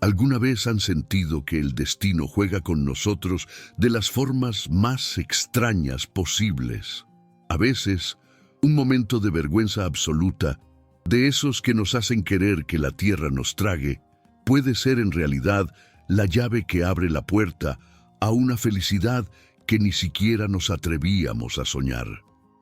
¿Alguna vez han sentido que el destino juega con nosotros de las formas más extrañas posibles? A veces, un momento de vergüenza absoluta, de esos que nos hacen querer que la tierra nos trague, puede ser en realidad la llave que abre la puerta a una felicidad que ni siquiera nos atrevíamos a soñar.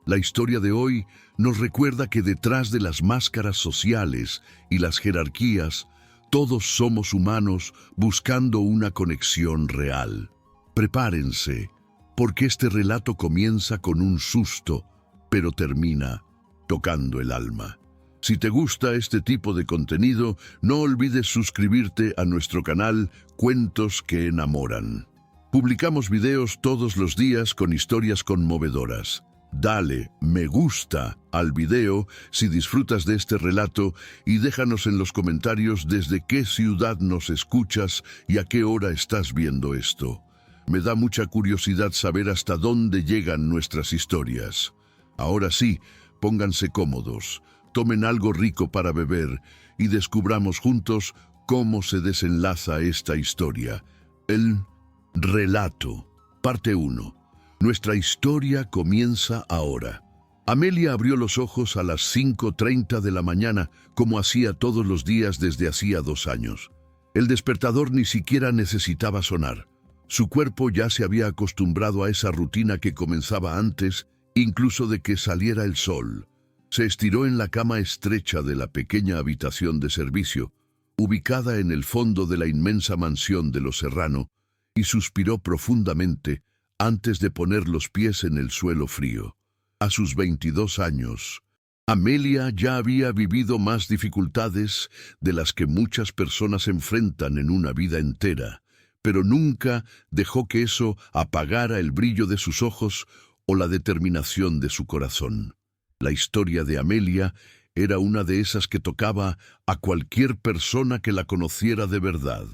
La historia de hoy nos recuerda que detrás de las máscaras sociales y las jerarquías, todos somos humanos buscando una conexión real. Prepárense, porque este relato comienza con un susto, pero termina tocando el alma. Si te gusta este tipo de contenido, no olvides suscribirte a nuestro canal Cuentos que Enamoran. Publicamos videos todos los días con historias conmovedoras. Dale me gusta al video si disfrutas de este relato y déjanos en los comentarios desde qué ciudad nos escuchas y a qué hora estás viendo esto. Me da mucha curiosidad saber hasta dónde llegan nuestras historias. Ahora sí, pónganse cómodos, tomen algo rico para beber y descubramos juntos cómo se desenlaza esta historia. El relato, parte 1. Nuestra historia comienza ahora. Amelia abrió los ojos a las 5:30 de la mañana, como hacía todos los días desde hacía 2 años. El despertador ni siquiera necesitaba sonar. Su cuerpo ya se había acostumbrado a esa rutina que comenzaba antes, incluso de que saliera el sol. Se estiró en la cama estrecha de la pequeña habitación de servicio, ubicada en el fondo de la inmensa mansión de los Serrano, y suspiró profundamente antes de poner los pies en el suelo frío. A sus 22 años, Amelia ya había vivido más dificultades de las que muchas personas enfrentan en una vida entera, pero nunca dejó que eso apagara el brillo de sus ojos o la determinación de su corazón. La historia de Amelia era una de esas que tocaba a cualquier persona que la conociera de verdad.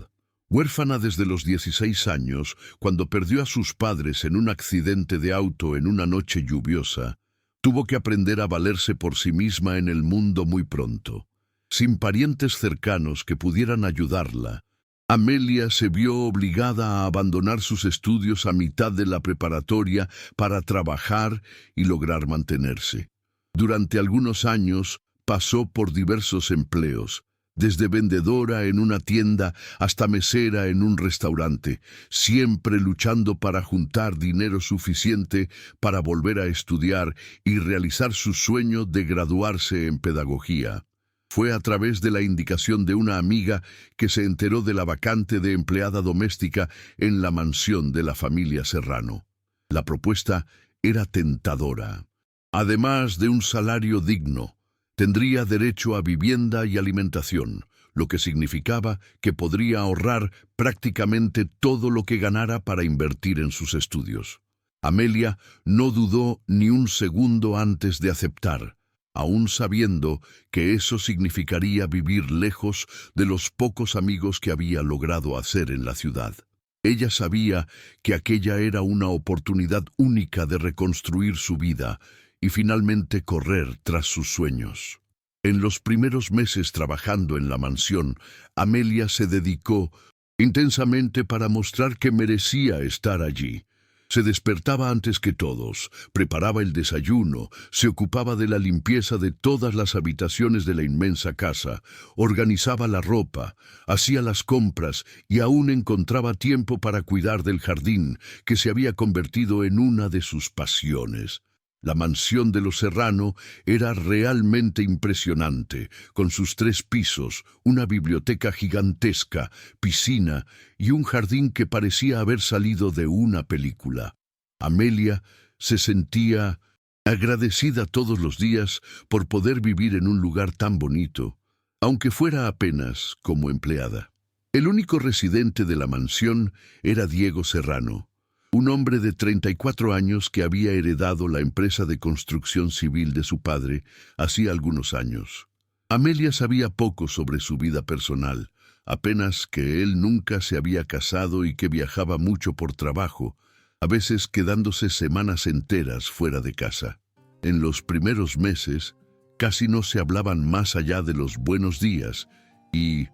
Huérfana desde los 16 años, cuando perdió a sus padres en un accidente de auto en una noche lluviosa, tuvo que aprender a valerse por sí misma en el mundo muy pronto. Sin parientes cercanos que pudieran ayudarla, Amelia se vio obligada a abandonar sus estudios a mitad de la preparatoria para trabajar y lograr mantenerse. Durante algunos años pasó por diversos empleos, desde vendedora en una tienda hasta mesera en un restaurante, siempre luchando para juntar dinero suficiente para volver a estudiar y realizar su sueño de graduarse en pedagogía. Fue a través de la indicación de una amiga que se enteró de la vacante de empleada doméstica en la mansión de la familia Serrano. La propuesta era tentadora. Además de un salario digno, tendría derecho a vivienda y alimentación, lo que significaba que podría ahorrar prácticamente todo lo que ganara para invertir en sus estudios. Amelia no dudó ni un segundo antes de aceptar, aún sabiendo que eso significaría vivir lejos de los pocos amigos que había logrado hacer en la ciudad. Ella sabía que aquella era una oportunidad única de reconstruir su vida y finalmente correr tras sus sueños. En los primeros meses trabajando en la mansión, Amelia se dedicó intensamente para mostrar que merecía estar allí. Se despertaba antes que todos, preparaba el desayuno, se ocupaba de la limpieza de todas las habitaciones de la inmensa casa, organizaba la ropa, hacía las compras y aún encontraba tiempo para cuidar del jardín, que se había convertido en una de sus pasiones. La mansión de los Serrano era realmente impresionante, con sus 3 pisos, una biblioteca gigantesca, piscina y un jardín que parecía haber salido de una película. Amelia se sentía agradecida todos los días por poder vivir en un lugar tan bonito, aunque fuera apenas como empleada. El único residente de la mansión era Diego Serrano, un hombre de 34 años que había heredado la empresa de construcción civil de su padre hacía algunos años. Amelia sabía poco sobre su vida personal, apenas que él nunca se había casado y que viajaba mucho por trabajo, a veces quedándose semanas enteras fuera de casa. En los primeros meses, casi no se hablaban más allá de los buenos días y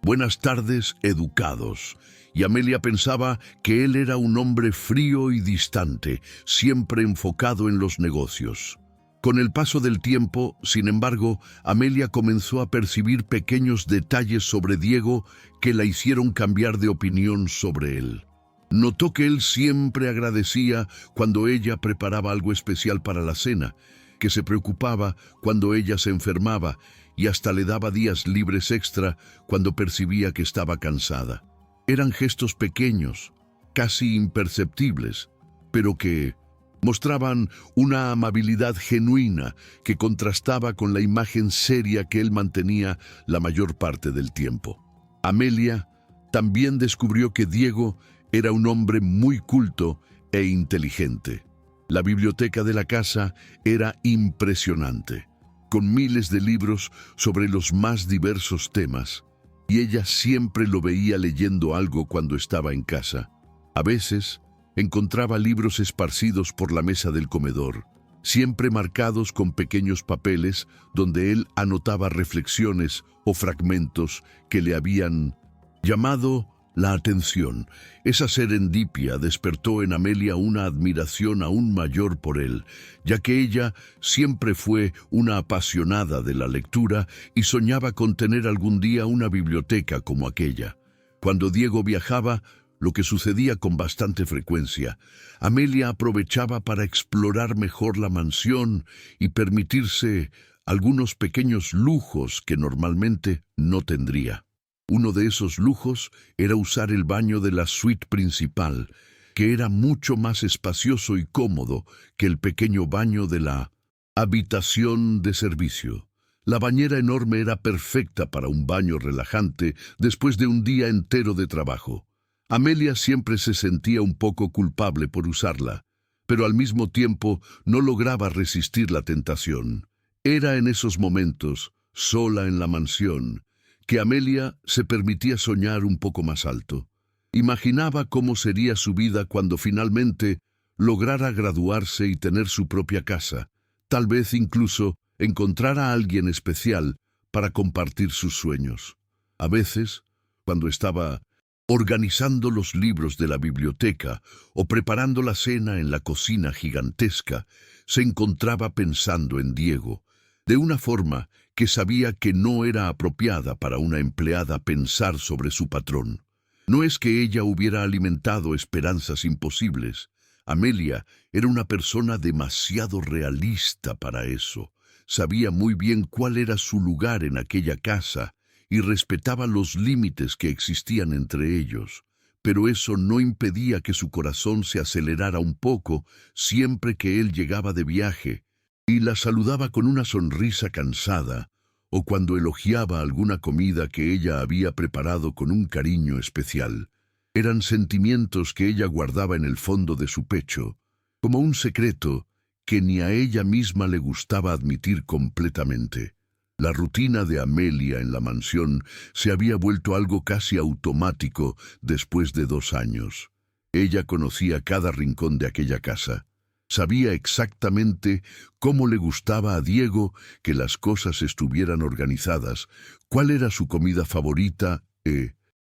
buenas tardes educados, y Amelia pensaba que él era un hombre frío y distante, siempre enfocado en los negocios. Con el paso del tiempo, sin embargo, Amelia comenzó a percibir pequeños detalles sobre Diego que la hicieron cambiar de opinión sobre él. Notó que él siempre agradecía cuando ella preparaba algo especial para la cena, que se preocupaba cuando ella se enfermaba y hasta le daba días libres extra cuando percibía que estaba cansada. Eran gestos pequeños, casi imperceptibles, pero que mostraban una amabilidad genuina que contrastaba con la imagen seria que él mantenía la mayor parte del tiempo. Amelia también descubrió que Diego era un hombre muy culto e inteligente. La biblioteca de la casa era impresionante, con miles de libros sobre los más diversos temas, y ella siempre lo veía leyendo algo cuando estaba en casa. A veces encontraba libros esparcidos por la mesa del comedor, siempre marcados con pequeños papeles donde él anotaba reflexiones o fragmentos que le habían llamado la atención. Esa serendipia despertó en Amelia una admiración aún mayor por él, ya que ella siempre fue una apasionada de la lectura y soñaba con tener algún día una biblioteca como aquella. Cuando Diego viajaba, lo que sucedía con bastante frecuencia, Amelia aprovechaba para explorar mejor la mansión y permitirse algunos pequeños lujos que normalmente no tendría. Uno de esos lujos era usar el baño de la suite principal, que era mucho más espacioso y cómodo que el pequeño baño de la habitación de servicio. La bañera enorme era perfecta para un baño relajante después de un día entero de trabajo. Amelia siempre se sentía un poco culpable por usarla, pero al mismo tiempo no lograba resistir la tentación. Era en esos momentos, sola en la mansión, que Amelia se permitía soñar un poco más alto. Imaginaba cómo sería su vida cuando finalmente lograra graduarse y tener su propia casa. Tal vez incluso encontrar a alguien especial para compartir sus sueños. A veces, cuando estaba organizando los libros de la biblioteca o preparando la cena en la cocina gigantesca, se encontraba pensando en Diego, de una forma que sabía que no era apropiada para una empleada pensar sobre su patrón. No es que ella hubiera alimentado esperanzas imposibles. Amelia era una persona demasiado realista para eso. Sabía muy bien cuál era su lugar en aquella casa y respetaba los límites que existían entre ellos, pero eso no impedía que su corazón se acelerara un poco siempre que él llegaba de viaje y la saludaba con una sonrisa cansada, o cuando elogiaba alguna comida que ella había preparado con un cariño especial. Eran sentimientos que ella guardaba en el fondo de su pecho, como un secreto que ni a ella misma le gustaba admitir completamente. La rutina de Amelia en la mansión se había vuelto algo casi automático después de 2 años. Ella conocía cada rincón de aquella casa. Sabía exactamente cómo le gustaba a Diego que las cosas estuvieran organizadas, cuál era su comida favorita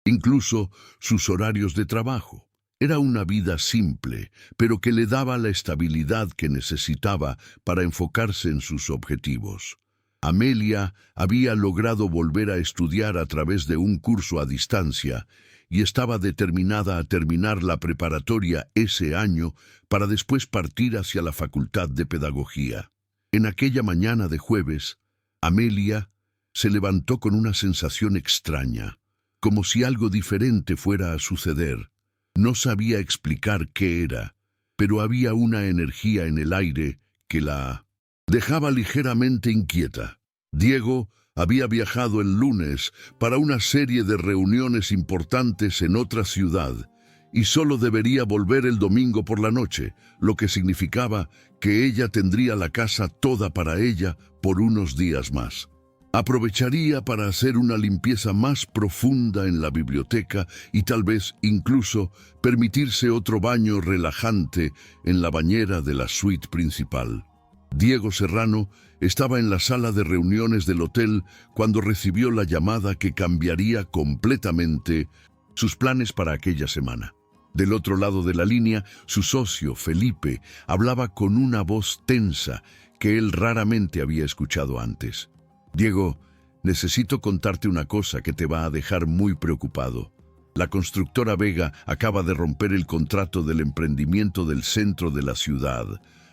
incluso sus horarios de trabajo. Era una vida simple, pero que le daba la estabilidad que necesitaba para enfocarse en sus objetivos. Amelia había logrado volver a estudiar a través de un curso a distancia y estaba determinada a terminar la preparatoria ese año para después partir hacia la Facultad de Pedagogía. En aquella mañana de jueves, Amelia se levantó con una sensación extraña, como si algo diferente fuera a suceder. No sabía explicar qué era, pero había una energía en el aire que la dejaba ligeramente inquieta. Diego había viajado el lunes para una serie de reuniones importantes en otra ciudad y solo debería volver el domingo por la noche, lo que significaba que ella tendría la casa toda para ella por unos días más. Aprovecharía para hacer una limpieza más profunda en la biblioteca y tal vez incluso permitirse otro baño relajante en la bañera de la suite principal. Diego Serrano estaba en la sala de reuniones del hotel cuando recibió la llamada que cambiaría completamente sus planes para aquella semana. Del otro lado de la línea, su socio, Felipe, hablaba con una voz tensa que él raramente había escuchado antes. «Diego, necesito contarte una cosa que te va a dejar muy preocupado. La constructora Vega acaba de romper el contrato del emprendimiento del centro de la ciudad.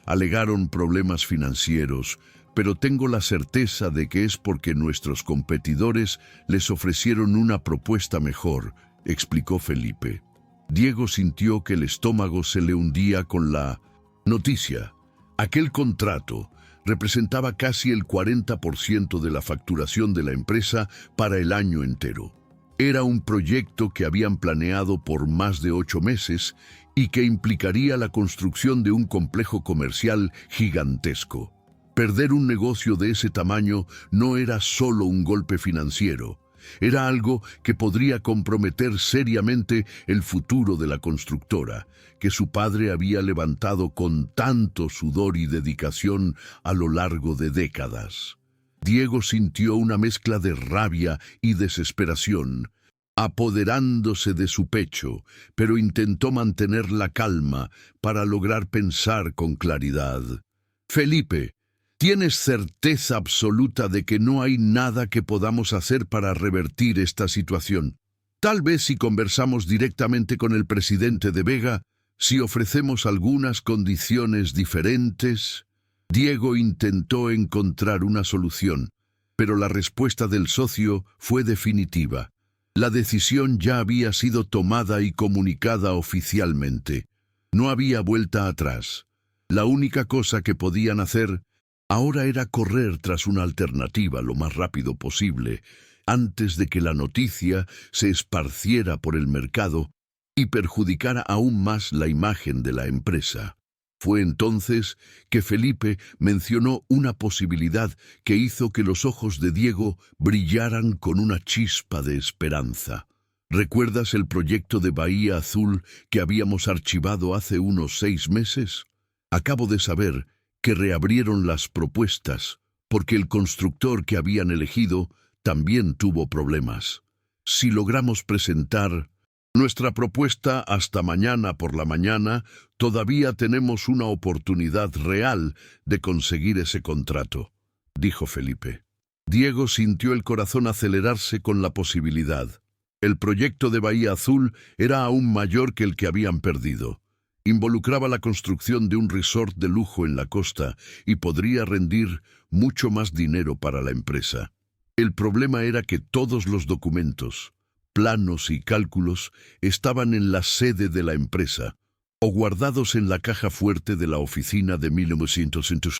Alegaron problemas financieros, pero tengo la certeza de que es porque nuestros competidores les ofrecieron una propuesta mejor», explicó Felipe. Diego sintió que el estómago se le hundía con la noticia. Aquel contrato representaba casi el 40% de la facturación de la empresa para el año entero. Era un proyecto que habían planeado por más de 8 meses y que implicaría la construcción de un complejo comercial gigantesco. Perder un negocio de ese tamaño no era solo un golpe financiero. Era algo que podría comprometer seriamente el futuro de la constructora, que su padre había levantado con tanto sudor y dedicación a lo largo de décadas. Diego sintió una mezcla de rabia y desesperación, apoderándose de su pecho, pero intentó mantener la calma para lograr pensar con claridad. «Felipe, ¿tienes certeza absoluta de que no hay nada que podamos hacer para revertir esta situación? Tal vez si conversamos directamente con el presidente de Vega, si ofrecemos algunas condiciones diferentes». Diego intentó encontrar una solución, pero la respuesta del socio fue definitiva. La decisión ya había sido tomada y comunicada oficialmente. No había vuelta atrás. La única cosa que podían hacer ahora era correr tras una alternativa lo más rápido posible, antes de que la noticia se esparciera por el mercado y perjudicara aún más la imagen de la empresa. Fue entonces que Felipe mencionó una posibilidad que hizo que los ojos de Diego brillaran con una chispa de esperanza. ¿Recuerdas el proyecto de Bahía Azul que habíamos archivado hace unos 6 meses? Acabo de saber que reabrieron las propuestas porque el constructor que habían elegido también tuvo problemas. Si logramos presentar nuestra propuesta hasta mañana por la mañana, todavía tenemos una oportunidad real de conseguir ese contrato», dijo Felipe. Diego sintió el corazón acelerarse con la posibilidad. El proyecto de Bahía Azul era aún mayor que el que habían perdido. Involucraba la construcción de un resort de lujo en la costa y podría rendir mucho más dinero para la empresa. El problema era que todos los documentos, planos y cálculos estaban en la sede de la empresa o guardados en la caja fuerte de la oficina de 1900.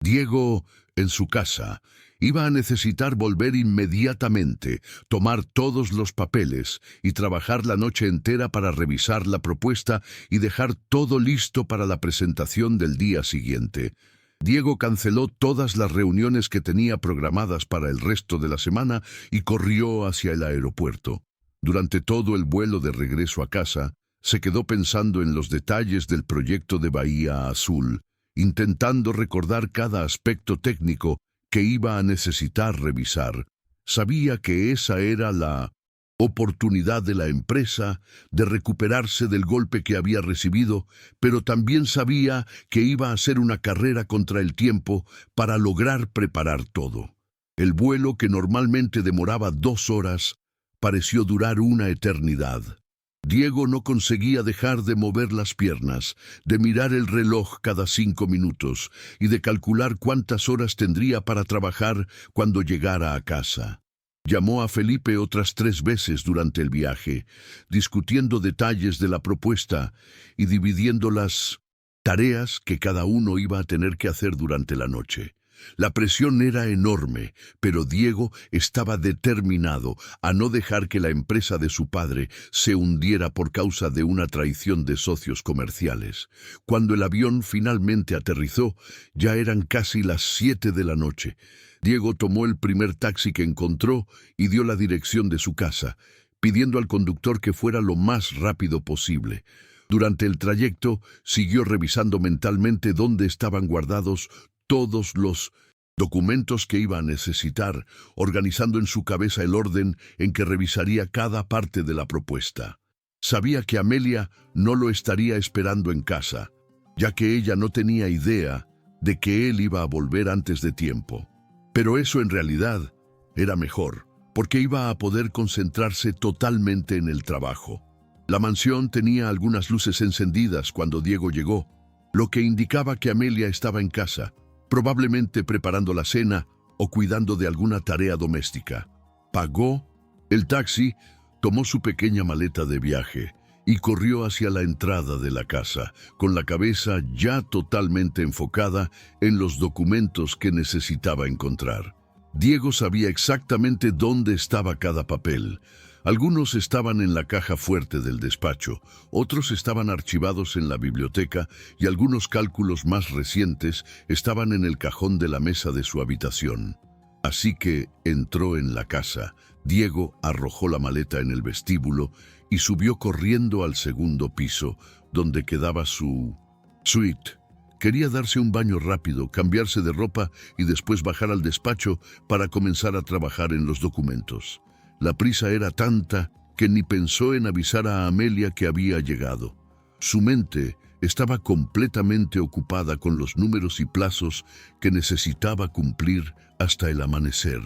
Diego, en su casa, iba a necesitar volver inmediatamente, tomar todos los papeles y trabajar la noche entera para revisar la propuesta y dejar todo listo para la presentación del día siguiente. Diego canceló todas las reuniones que tenía programadas para el resto de la semana y corrió hacia el aeropuerto. Durante todo el vuelo de regreso a casa, se quedó pensando en los detalles del proyecto de Bahía Azul, intentando recordar cada aspecto técnico que iba a necesitar revisar. Sabía que esa era la oportunidad de la empresa de recuperarse del golpe que había recibido, pero también sabía que iba a ser una carrera contra el tiempo para lograr preparar todo. El vuelo, que normalmente demoraba 2 horas, pareció durar una eternidad. Diego no conseguía dejar de mover las piernas, de mirar el reloj cada 5 minutos y de calcular cuántas horas tendría para trabajar cuando llegara a casa. Llamó a Felipe otras 3 veces durante el viaje, discutiendo detalles de la propuesta y dividiendo las tareas que cada uno iba a tener que hacer durante la noche. La presión era enorme, pero Diego estaba determinado a no dejar que la empresa de su padre se hundiera por causa de una traición de socios comerciales. Cuando el avión finalmente aterrizó, ya eran casi las 7 de la noche. Diego tomó el primer taxi que encontró y dio la dirección de su casa, pidiendo al conductor que fuera lo más rápido posible. Durante el trayecto, siguió revisando mentalmente dónde estaban guardados todos los documentos que iba a necesitar, organizando en su cabeza el orden en que revisaría cada parte de la propuesta. Sabía que Amelia no lo estaría esperando en casa, ya que ella no tenía idea de que él iba a volver antes de tiempo. Pero eso en realidad era mejor, porque iba a poder concentrarse totalmente en el trabajo. La mansión tenía algunas luces encendidas cuando Diego llegó, lo que indicaba que Amelia estaba en casa, probablemente preparando la cena o cuidando de alguna tarea doméstica. Pagó el taxi, tomó su pequeña maleta de viaje y corrió hacia la entrada de la casa, con la cabeza ya totalmente enfocada en los documentos que necesitaba encontrar. Diego sabía exactamente dónde estaba cada papel. Algunos estaban en la caja fuerte del despacho, otros estaban archivados en la biblioteca y algunos cálculos más recientes estaban en el cajón de la mesa de su habitación. Así que entró en la casa. Diego arrojó la maleta en el vestíbulo y subió corriendo al segundo piso, donde quedaba su suite. Quería darse un baño rápido, cambiarse de ropa y después bajar al despacho para comenzar a trabajar en los documentos. La prisa era tanta que ni pensó en avisar a Amelia que había llegado. Su mente estaba completamente ocupada con los números y plazos que necesitaba cumplir hasta el amanecer.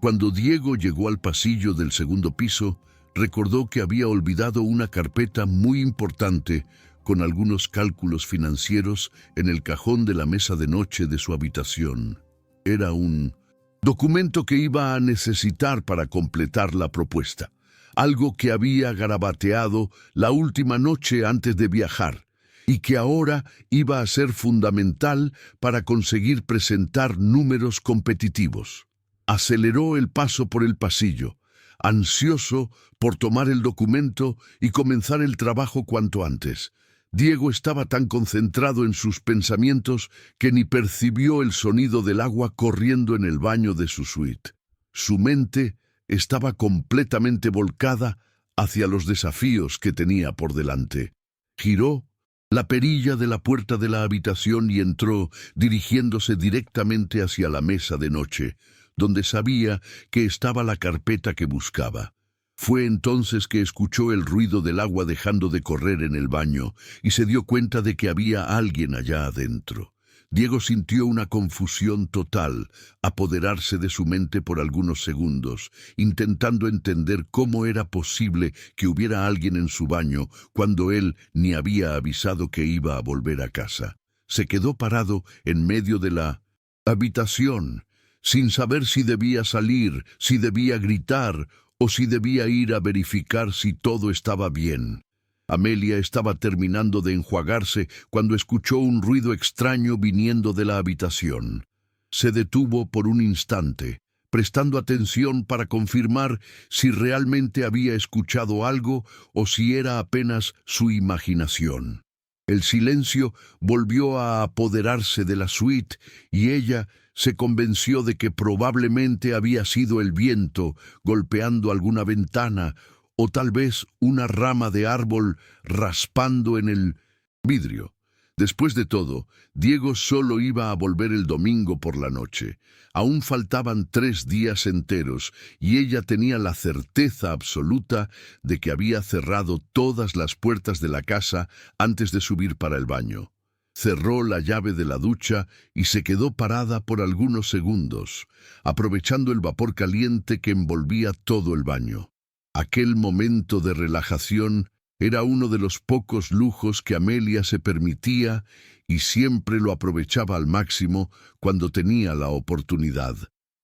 Cuando Diego llegó al pasillo del segundo piso, recordó que había olvidado una carpeta muy importante con algunos cálculos financieros en el cajón de la mesa de noche de su habitación. Era un documento que iba a necesitar para completar la propuesta, algo que había garabateado la última noche antes de viajar y que ahora iba a ser fundamental para conseguir presentar números competitivos. Aceleró el paso por el pasillo, ansioso por tomar el documento y comenzar el trabajo cuanto antes. Diego estaba tan concentrado en sus pensamientos que ni percibió el sonido del agua corriendo en el baño de su suite. Su mente estaba completamente volcada hacia los desafíos que tenía por delante. Giró la perilla de la puerta de la habitación y entró, dirigiéndose directamente hacia la mesa de noche, donde sabía que estaba la carpeta que buscaba. Fue entonces que escuchó el ruido del agua dejando de correr en el baño y se dio cuenta de que había alguien allá adentro. Diego sintió una confusión total apoderarse de su mente por algunos segundos, intentando entender cómo era posible que hubiera alguien en su baño cuando él ni había avisado que iba a volver a casa. Se quedó parado en medio de la habitación, sin saber si debía salir, si debía gritar o si debía ir a verificar si todo estaba bien. Amelia estaba terminando de enjuagarse cuando escuchó un ruido extraño viniendo de la habitación. Se detuvo por un instante, prestando atención para confirmar si realmente había escuchado algo o si era apenas su imaginación. El silencio volvió a apoderarse de la suite y ella se convenció de que probablemente había sido el viento golpeando alguna ventana o tal vez una rama de árbol raspando en el vidrio. Después de todo, Diego solo iba a volver el domingo por la noche. Aún faltaban 3 días enteros y ella tenía la certeza absoluta de que había cerrado todas las puertas de la casa antes de subir para el baño. Cerró la llave de la ducha y se quedó parada por algunos segundos, aprovechando el vapor caliente que envolvía todo el baño. Aquel momento de relajación era uno de los pocos lujos que Amelia se permitía y siempre lo aprovechaba al máximo cuando tenía la oportunidad.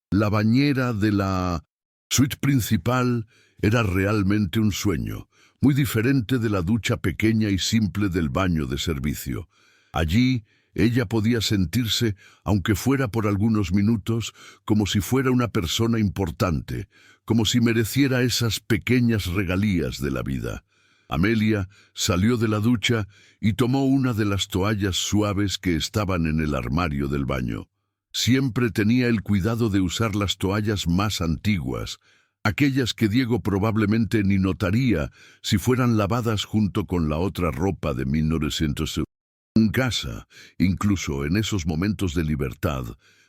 La bañera de la suite principal era realmente un sueño, muy diferente de la ducha pequeña y simple del baño de servicio. Allí ella podía sentirse, aunque fuera por algunos minutos, como si fuera una persona importante, como si mereciera esas pequeñas regalías de la vida. Amelia salió de la ducha y tomó una de las toallas suaves que estaban en el armario del baño. Siempre tenía el cuidado de usar las toallas más antiguas, aquellas que Diego probablemente ni notaría si fueran lavadas junto con la otra ropa de 1900. En casa, incluso en esos momentos de libertad,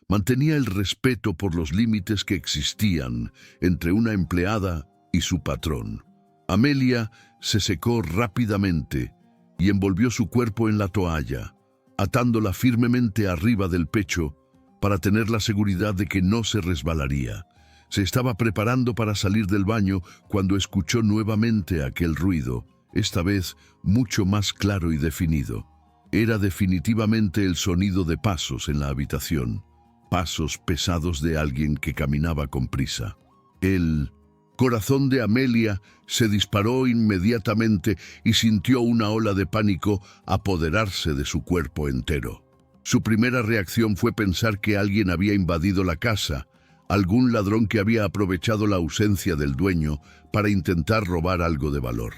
mantenía el respeto por los límites que existían entre una empleada y su patrón. Amelia se secó rápidamente y envolvió su cuerpo en la toalla, atándola firmemente arriba del pecho para tener la seguridad de que no se resbalaría. Se estaba preparando para salir del baño cuando escuchó nuevamente aquel ruido, esta vez mucho más claro y definido. Era definitivamente el sonido de pasos en la habitación, pasos pesados de alguien que caminaba con prisa. El corazón de Amelia se disparó inmediatamente y sintió una ola de pánico apoderarse de su cuerpo entero. Su primera reacción fue pensar que alguien había invadido la casa, algún ladrón que había aprovechado la ausencia del dueño para intentar robar algo de valor.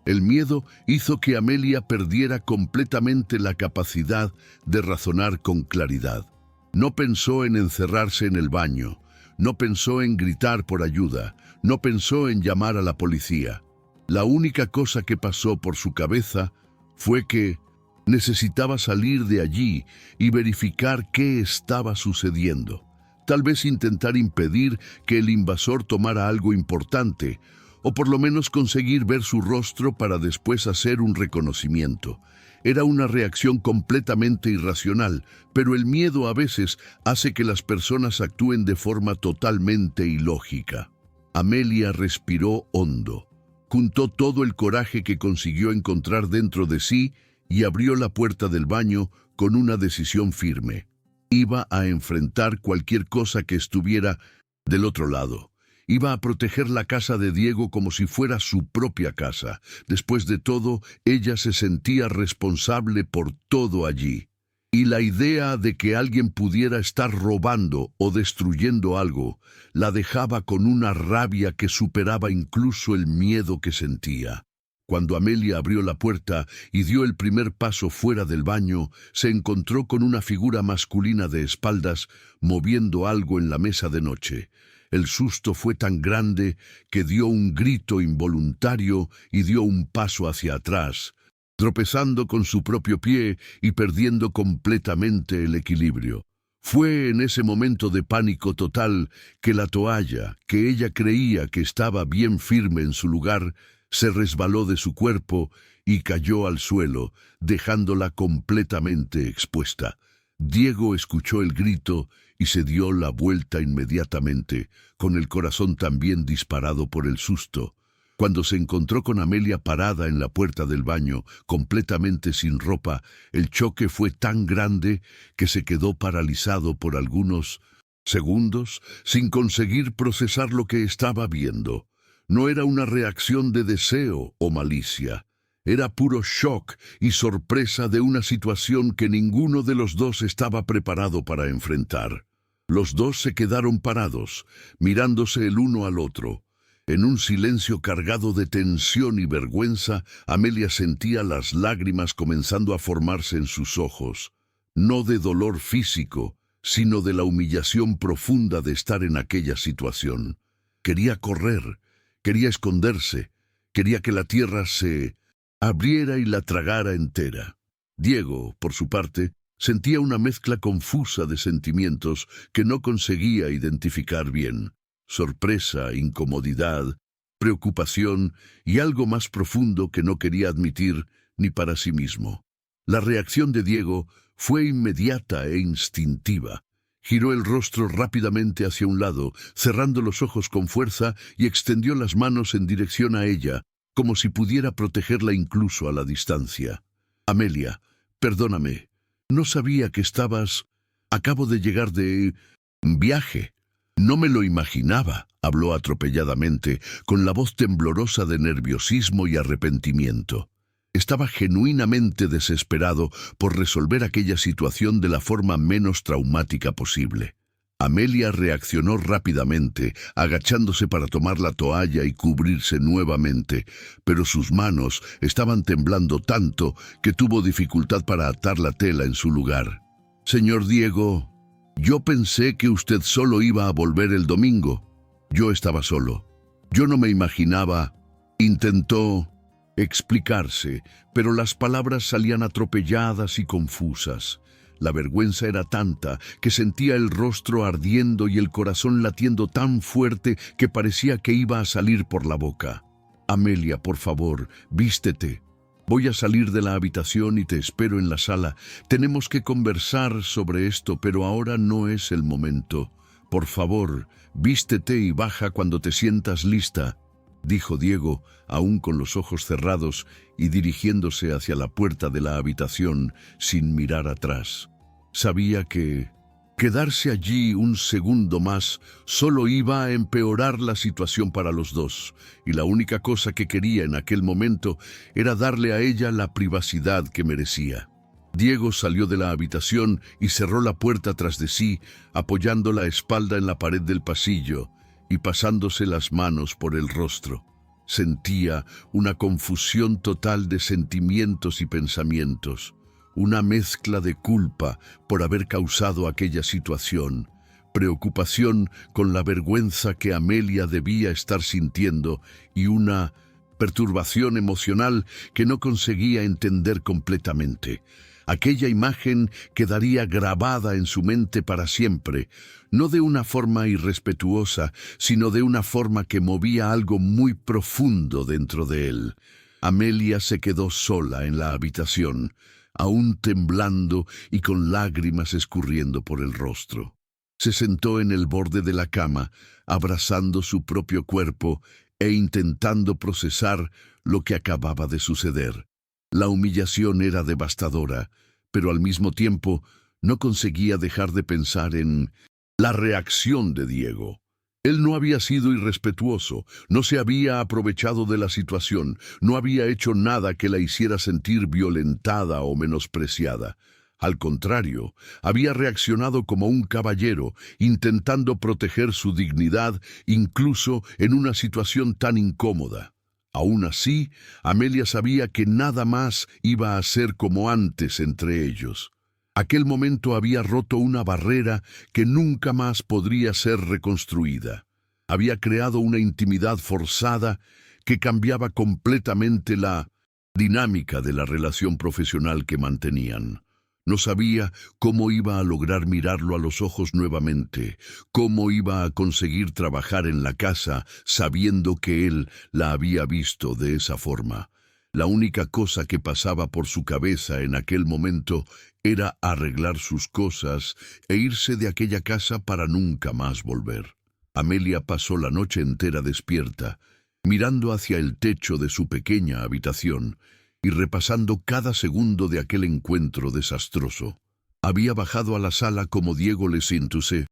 El miedo hizo que Amelia perdiera completamente la capacidad de razonar con claridad. No pensó en encerrarse en el baño, no pensó en gritar por ayuda, no pensó en llamar a la policía. La única cosa que pasó por su cabeza fue que necesitaba salir de allí y verificar qué estaba sucediendo. Tal vez intentar impedir que el invasor tomara algo importante, o por lo menos conseguir ver su rostro para después hacer un reconocimiento. Era una reacción completamente irracional, pero el miedo a veces hace que las personas actúen de forma totalmente ilógica. Amelia respiró hondo, juntó todo el coraje que consiguió encontrar dentro de sí y abrió la puerta del baño con una decisión firme. Iba a enfrentar cualquier cosa que estuviera del otro lado. Iba a proteger la casa de Diego como si fuera su propia casa. Después de todo, ella se sentía responsable por todo allí. Y la idea de que alguien pudiera estar robando o destruyendo algo la dejaba con una rabia que superaba incluso el miedo que sentía. Cuando Amelia abrió la puerta y dio el primer paso fuera del baño, se encontró con una figura masculina de espaldas moviendo algo en la mesa de noche. El susto fue tan grande que dio un grito involuntario y dio un paso hacia atrás, tropezando con su propio pie y perdiendo completamente el equilibrio. Fue en ese momento de pánico total que la toalla, que ella creía que estaba bien firme en su lugar, se resbaló de su cuerpo y cayó al suelo, dejándola completamente expuesta. Diego escuchó el grito y se dio la vuelta inmediatamente, con el corazón también disparado por el susto. Cuando se encontró con Amelia parada en la puerta del baño, completamente sin ropa, el choque fue tan grande que se quedó paralizado por algunos segundos sin conseguir procesar lo que estaba viendo. No era una reacción de deseo o malicia. Era puro shock y sorpresa de una situación que ninguno de los dos estaba preparado para enfrentar. Los dos se quedaron parados, mirándose el uno al otro. En un silencio cargado de tensión y vergüenza, Amelia sentía las lágrimas comenzando a formarse en sus ojos. No de dolor físico, sino de la humillación profunda de estar en aquella situación. Quería correr, quería esconderse, quería que la tierra se abriera y la tragara entera. Diego, por su parte, sentía una mezcla confusa de sentimientos que no conseguía identificar bien. Sorpresa, incomodidad, preocupación y algo más profundo que no quería admitir ni para sí mismo. La reacción de Diego fue inmediata e instintiva. Giró el rostro rápidamente hacia un lado, cerrando los ojos con fuerza y extendió las manos en dirección a ella, como si pudiera protegerla incluso a la distancia. Amelia, perdóname, no sabía que estabas... Acabo de llegar de... viaje. No me lo imaginaba, habló atropelladamente, con la voz temblorosa de nerviosismo y arrepentimiento. Estaba genuinamente desesperado por resolver aquella situación de la forma menos traumática posible. Amelia reaccionó rápidamente, agachándose para tomar la toalla y cubrirse nuevamente, pero sus manos estaban temblando tanto que tuvo dificultad para atar la tela en su lugar. Señor Diego, yo pensé que usted solo iba a volver el domingo. Yo estaba solo. Yo no me imaginaba. Intentó... explicarse, pero las palabras salían atropelladas y confusas. La vergüenza era tanta que sentía el rostro ardiendo y el corazón latiendo tan fuerte que parecía que iba a salir por la boca. Amelia, por favor, vístete. Voy a salir de la habitación y te espero en la sala. Tenemos que conversar sobre esto, pero ahora no es el momento. Por favor, vístete y baja cuando te sientas lista, dijo Diego, aún con los ojos cerrados y dirigiéndose hacia la puerta de la habitación sin mirar atrás. Sabía que quedarse allí un segundo más solo iba a empeorar la situación para los dos, y la única cosa que quería en aquel momento era darle a ella la privacidad que merecía. Diego salió de la habitación y cerró la puerta tras de sí, apoyando la espalda en la pared del pasillo y pasándose las manos por el rostro. Sentía una confusión total de sentimientos y pensamientos, una mezcla de culpa por haber causado aquella situación, preocupación con la vergüenza que Amelia debía estar sintiendo y una perturbación emocional que no conseguía entender completamente. Aquella imagen quedaría grabada en su mente para siempre, no de una forma irrespetuosa, sino de una forma que movía algo muy profundo dentro de él. Amelia se quedó sola en la habitación, aún temblando y con lágrimas escurriendo por el rostro. Se sentó en el borde de la cama, abrazando su propio cuerpo e intentando procesar lo que acababa de suceder. La humillación era devastadora, pero al mismo tiempo no conseguía dejar de pensar en la reacción de Diego. Él no había sido irrespetuoso, no se había aprovechado de la situación, no había hecho nada que la hiciera sentir violentada o menospreciada. Al contrario, había reaccionado como un caballero, intentando proteger su dignidad incluso en una situación tan incómoda. Aún así, Amelia sabía que nada más iba a ser como antes entre ellos. Aquel momento había roto una barrera que nunca más podría ser reconstruida. Había creado una intimidad forzada que cambiaba completamente la dinámica de la relación profesional que mantenían. No sabía cómo iba a lograr mirarlo a los ojos nuevamente, cómo iba a conseguir trabajar en la casa sabiendo que él la había visto de esa forma. La única cosa que pasaba por su cabeza en aquel momento era arreglar sus cosas e irse de aquella casa para nunca más volver. Amelia pasó la noche entera despierta, mirando hacia el techo de su pequeña habitación y repasando cada segundo de aquel encuentro desastroso. Había bajado a la sala como Diego les induse.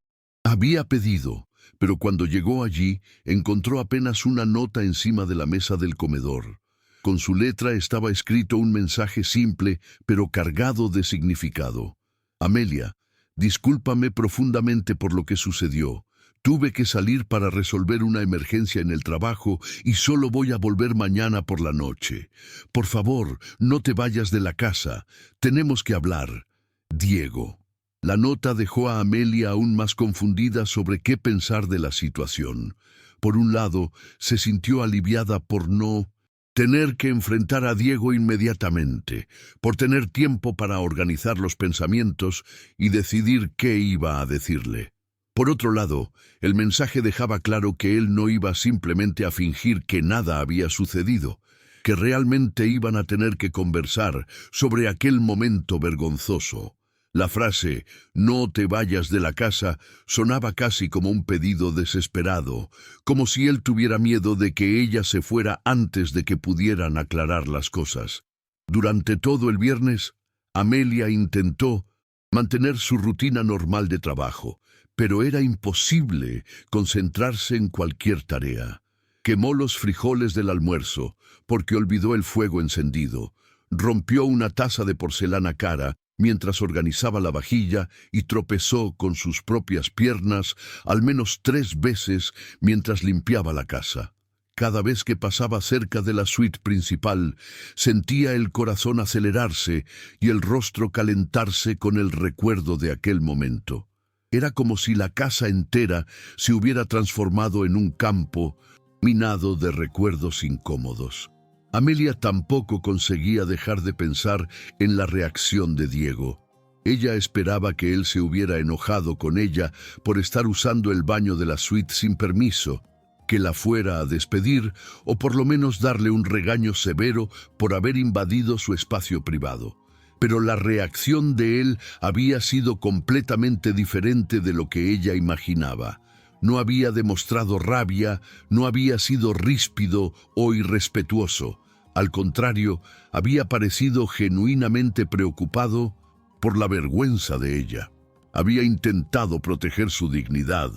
Había pedido, pero cuando llegó allí encontró apenas una nota encima de la mesa del comedor. Con su letra estaba escrito un mensaje simple, pero cargado de significado. Amelia, discúlpame profundamente por lo que sucedió. Tuve que salir para resolver una emergencia en el trabajo y solo voy a volver mañana por la noche. Por favor, no te vayas de la casa. Tenemos que hablar. Diego. La nota dejó a Amelia aún más confundida sobre qué pensar de la situación. Por un lado, se sintió aliviada por no tener que enfrentar a Diego inmediatamente, por tener tiempo para organizar los pensamientos y decidir qué iba a decirle. Por otro lado, el mensaje dejaba claro que él no iba simplemente a fingir que nada había sucedido, que realmente iban a tener que conversar sobre aquel momento vergonzoso. La frase «no te vayas de la casa» sonaba casi como un pedido desesperado, como si él tuviera miedo de que ella se fuera antes de que pudieran aclarar las cosas. Durante todo el viernes, Amelia intentó mantener su rutina normal de trabajo, pero era imposible concentrarse en cualquier tarea. Quemó los frijoles del almuerzo porque olvidó el fuego encendido, rompió una taza de porcelana cara mientras organizaba la vajilla y tropezó con sus propias piernas al menos 3 veces mientras limpiaba la casa. Cada vez que pasaba cerca de la suite principal, sentía el corazón acelerarse y el rostro calentarse con el recuerdo de aquel momento. Era como si la casa entera se hubiera transformado en un campo minado de recuerdos incómodos. Amelia tampoco conseguía dejar de pensar en la reacción de Diego. Ella esperaba que él se hubiera enojado con ella por estar usando el baño de la suite sin permiso, que la fuera a despedir o por lo menos darle un regaño severo por haber invadido su espacio privado. Pero la reacción de él había sido completamente diferente de lo que ella imaginaba. No había demostrado rabia, no había sido ríspido o irrespetuoso. Al contrario, había parecido genuinamente preocupado por la vergüenza de ella. Había intentado proteger su dignidad.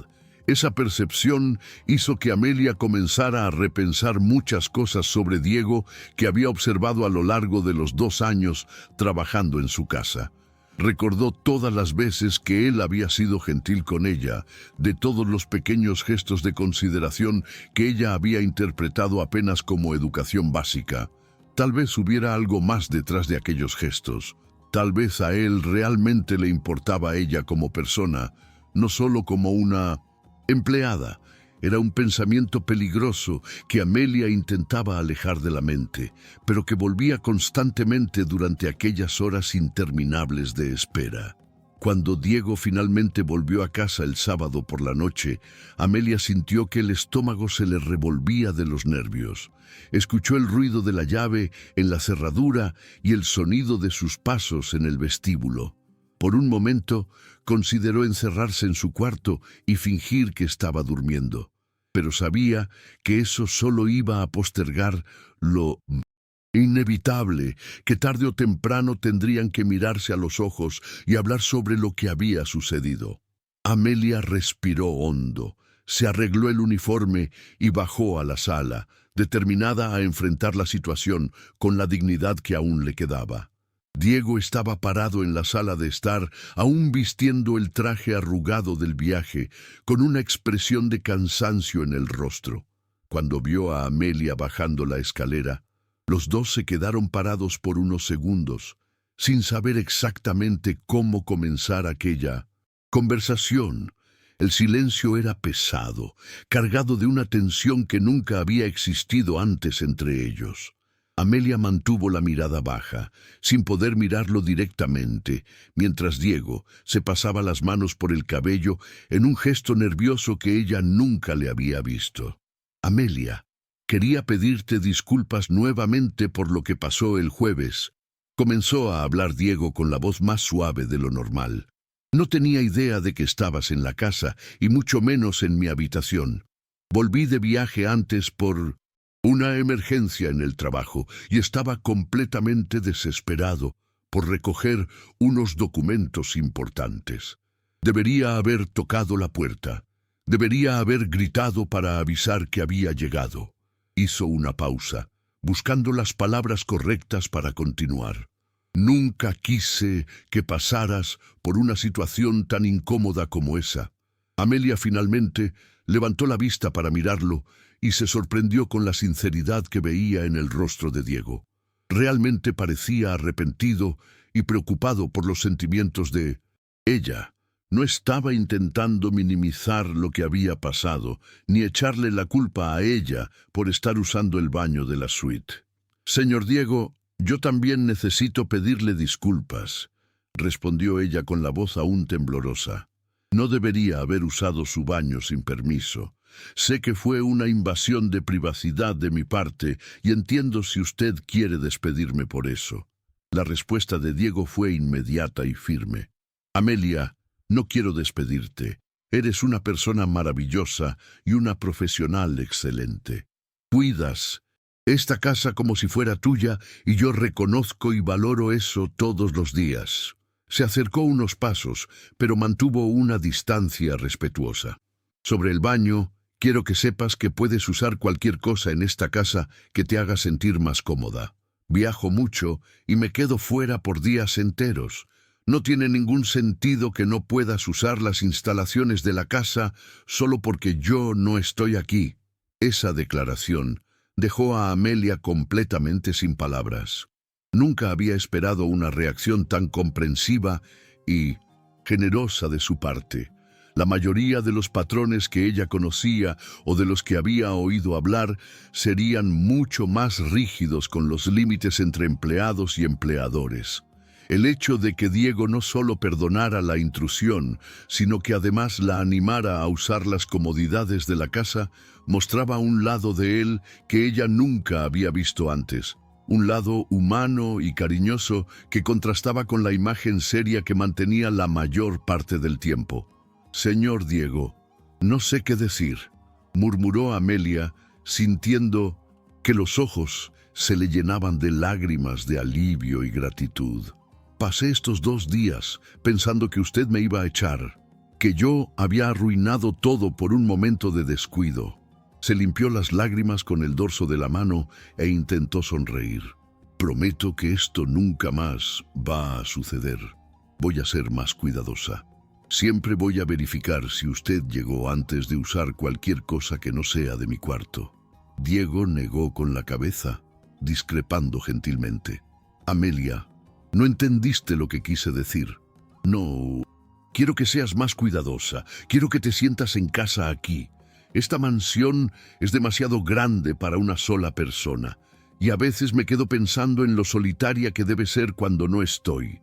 Esa percepción hizo que Amelia comenzara a repensar muchas cosas sobre Diego que había observado a lo largo de los 2 años trabajando en su casa. Recordó todas las veces que él había sido gentil con ella, de todos los pequeños gestos de consideración que ella había interpretado apenas como educación básica. Tal vez hubiera algo más detrás de aquellos gestos. Tal vez a él realmente le importaba a ella como persona, no solo como una empleada. Era un pensamiento peligroso que Amelia intentaba alejar de la mente, pero que volvía constantemente durante aquellas horas interminables de espera. Cuando Diego finalmente volvió a casa el sábado por la noche, Amelia sintió que el estómago se le revolvía de los nervios. Escuchó el ruido de la llave en la cerradura y el sonido de sus pasos en el vestíbulo. Por un momento, consideró encerrarse en su cuarto y fingir que estaba durmiendo, pero sabía que eso solo iba a postergar lo inevitable, que tarde o temprano tendrían que mirarse a los ojos y hablar sobre lo que había sucedido. Amelia respiró hondo, se arregló el uniforme y bajó a la sala, determinada a enfrentar la situación con la dignidad que aún le quedaba. Diego estaba parado en la sala de estar, aún vistiendo el traje arrugado del viaje, con una expresión de cansancio en el rostro. Cuando vio a Amelia bajando la escalera, los dos se quedaron parados por unos segundos, sin saber exactamente cómo comenzar aquella conversación. El silencio era pesado, cargado de una tensión que nunca había existido antes entre ellos. Amelia mantuvo la mirada baja, sin poder mirarlo directamente, mientras Diego se pasaba las manos por el cabello en un gesto nervioso que ella nunca le había visto. Amelia, quería pedirte disculpas nuevamente por lo que pasó el jueves. Comenzó a hablar Diego con la voz más suave de lo normal. No tenía idea de que estabas en la casa, y mucho menos en mi habitación. Volví de viaje antes por una emergencia en el trabajo y estaba completamente desesperado por recoger unos documentos importantes. Debería haber tocado la puerta. Debería haber gritado para avisar que había llegado. Hizo una pausa, buscando las palabras correctas para continuar. Nunca quise que pasaras por una situación tan incómoda como esa. Amelia finalmente levantó la vista para mirarlo y se sorprendió con la sinceridad que veía en el rostro de Diego. Realmente parecía arrepentido y preocupado por los sentimientos de ella. No estaba intentando minimizar lo que había pasado, ni echarle la culpa a ella por estar usando el baño de la suite. «Señor Diego, yo también necesito pedirle disculpas», respondió ella con la voz aún temblorosa. «No debería haber usado su baño sin permiso. Sé que fue una invasión de privacidad de mi parte y entiendo si usted quiere despedirme por eso». La respuesta de Diego fue inmediata y firme. «Amelia, no quiero despedirte. Eres una persona maravillosa y una profesional excelente. Cuidas esta casa como si fuera tuya y yo reconozco y valoro eso todos los días». Se acercó unos pasos, pero mantuvo una distancia respetuosa. «Sobre el baño, quiero que sepas que puedes usar cualquier cosa en esta casa que te haga sentir más cómoda. Viajo mucho y me quedo fuera por días enteros. No tiene ningún sentido que no puedas usar las instalaciones de la casa solo porque yo no estoy aquí». Esa declaración dejó a Amelia completamente sin palabras. Nunca había esperado una reacción tan comprensiva y generosa de su parte. La mayoría de los patrones que ella conocía o de los que había oído hablar serían mucho más rígidos con los límites entre empleados y empleadores. El hecho de que Diego no solo perdonara la intrusión, sino que además la animara a usar las comodidades de la casa, mostraba un lado de él que ella nunca había visto antes. Un lado humano y cariñoso que contrastaba con la imagen seria que mantenía la mayor parte del tiempo. «Señor Diego, no sé qué decir», murmuró Amelia, sintiendo que los ojos se le llenaban de lágrimas de alivio y gratitud. «Pasé estos 2 días pensando que usted me iba a echar, que yo había arruinado todo por un momento de descuido». Se limpió las lágrimas con el dorso de la mano e intentó sonreír. «Prometo que esto nunca más va a suceder. Voy a ser más cuidadosa. Siempre voy a verificar si usted llegó antes de usar cualquier cosa que no sea de mi cuarto». Diego negó con la cabeza, discrepando gentilmente. «Amelia, no entendiste lo que quise decir. No, quiero que seas más cuidadosa. Quiero que te sientas en casa aquí. Esta mansión es demasiado grande para una sola persona, y a veces me quedo pensando en lo solitaria que debe ser cuando no estoy».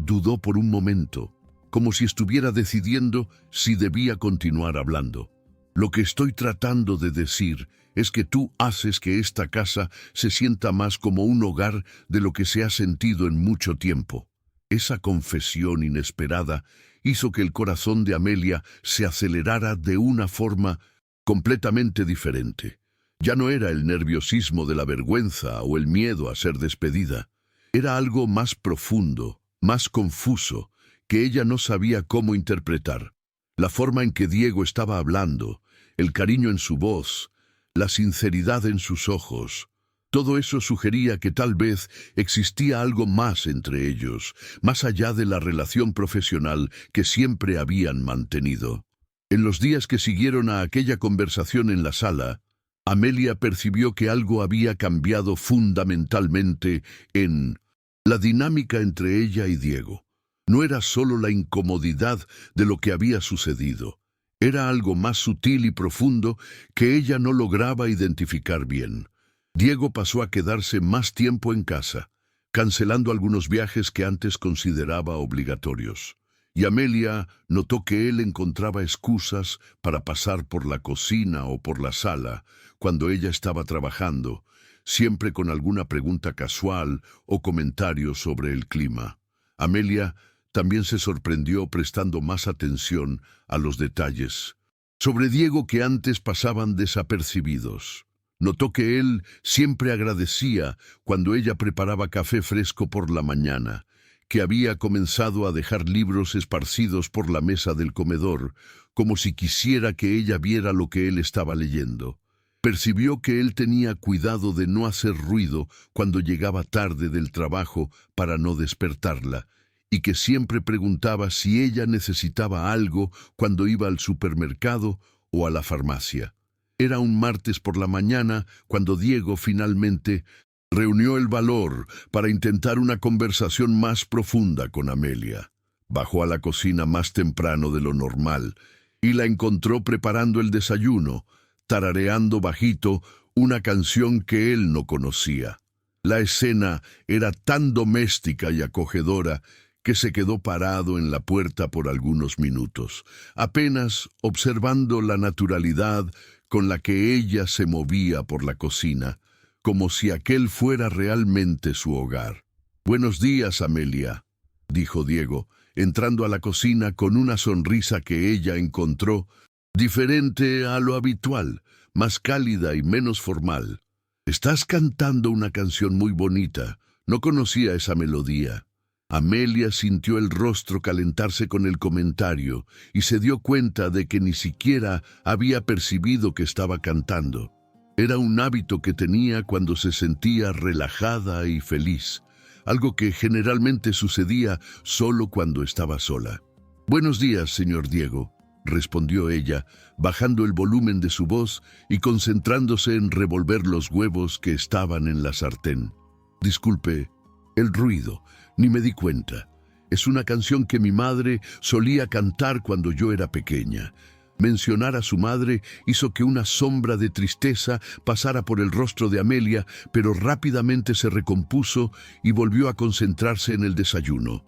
Dudó por un momento, como si estuviera decidiendo si debía continuar hablando. «Lo que estoy tratando de decir es que tú haces que esta casa se sienta más como un hogar de lo que se ha sentido en mucho tiempo». Esa confesión inesperada hizo que el corazón de Amelia se acelerara de una forma completamente diferente. Ya no era el nerviosismo de la vergüenza o el miedo a ser despedida. Era algo más profundo, más confuso, que ella no sabía cómo interpretar. La forma en que Diego estaba hablando, el cariño en su voz, la sinceridad en sus ojos, todo eso sugería que tal vez existía algo más entre ellos, más allá de la relación profesional que siempre habían mantenido. En los días que siguieron a aquella conversación en la sala, Amelia percibió que algo había cambiado fundamentalmente en la dinámica entre ella y Diego. No era solo la incomodidad de lo que había sucedido, era algo más sutil y profundo que ella no lograba identificar bien. Diego pasó a quedarse más tiempo en casa, cancelando algunos viajes que antes consideraba obligatorios. Y Amelia notó que él encontraba excusas para pasar por la cocina o por la sala cuando ella estaba trabajando, siempre con alguna pregunta casual o comentario sobre el clima. Amelia también se sorprendió prestando más atención a los detalles sobre Diego que antes pasaban desapercibidos. Notó que él siempre agradecía cuando ella preparaba café fresco por la mañana, que había comenzado a dejar libros esparcidos por la mesa del comedor, como si quisiera que ella viera lo que él estaba leyendo. Percibió que él tenía cuidado de no hacer ruido cuando llegaba tarde del trabajo para no despertarla, y que siempre preguntaba si ella necesitaba algo cuando iba al supermercado o a la farmacia. Era un martes por la mañana cuando Diego finalmente reunió el valor para intentar una conversación más profunda con Amelia. Bajó a la cocina más temprano de lo normal y la encontró preparando el desayuno, tarareando bajito una canción que él no conocía. La escena era tan doméstica y acogedora que se quedó parado en la puerta por algunos minutos, apenas observando la naturalidad con la que ella se movía por la cocina, como si aquel fuera realmente su hogar. «Buenos días, Amelia», dijo Diego, entrando a la cocina con una sonrisa que ella encontró diferente a lo habitual, más cálida y menos formal. «Estás cantando una canción muy bonita. No conocía esa melodía». Amelia sintió el rostro calentarse con el comentario y se dio cuenta de que ni siquiera había percibido que estaba cantando. Era un hábito que tenía cuando se sentía relajada y feliz, algo que generalmente sucedía solo cuando estaba sola. «Buenos días, señor Diego», respondió ella, bajando el volumen de su voz y concentrándose en revolver los huevos que estaban en la sartén. «Disculpe el ruido, ni me di cuenta. Es una canción que mi madre solía cantar cuando yo era pequeña. Mencionar a su madre hizo que una sombra de tristeza pasara por el rostro de Amelia, pero rápidamente se recompuso y volvió a concentrarse en el desayuno.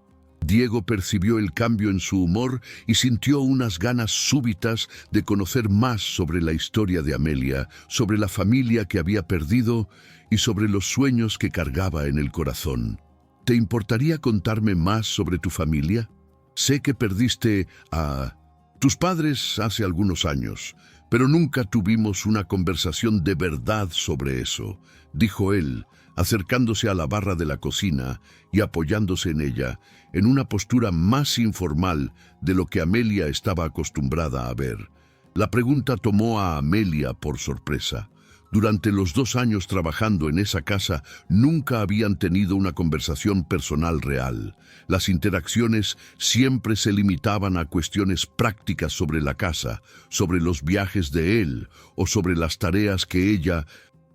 Diego percibió el cambio en su humor y sintió unas ganas súbitas de conocer más sobre la historia de Amelia, sobre la familia que había perdido y sobre los sueños que cargaba en el corazón. ¿Te importaría contarme más sobre tu familia? Sé que perdiste a tus padres hace algunos años, pero nunca tuvimos una conversación de verdad sobre eso, dijo él, acercándose a la barra de la cocina y apoyándose en ella, en una postura más informal de lo que Amelia estaba acostumbrada a ver. La pregunta tomó a Amelia por sorpresa. Durante los 2 años trabajando en esa casa, nunca habían tenido una conversación personal real. Las interacciones siempre se limitaban a cuestiones prácticas sobre la casa, sobre los viajes de él o sobre las tareas que ella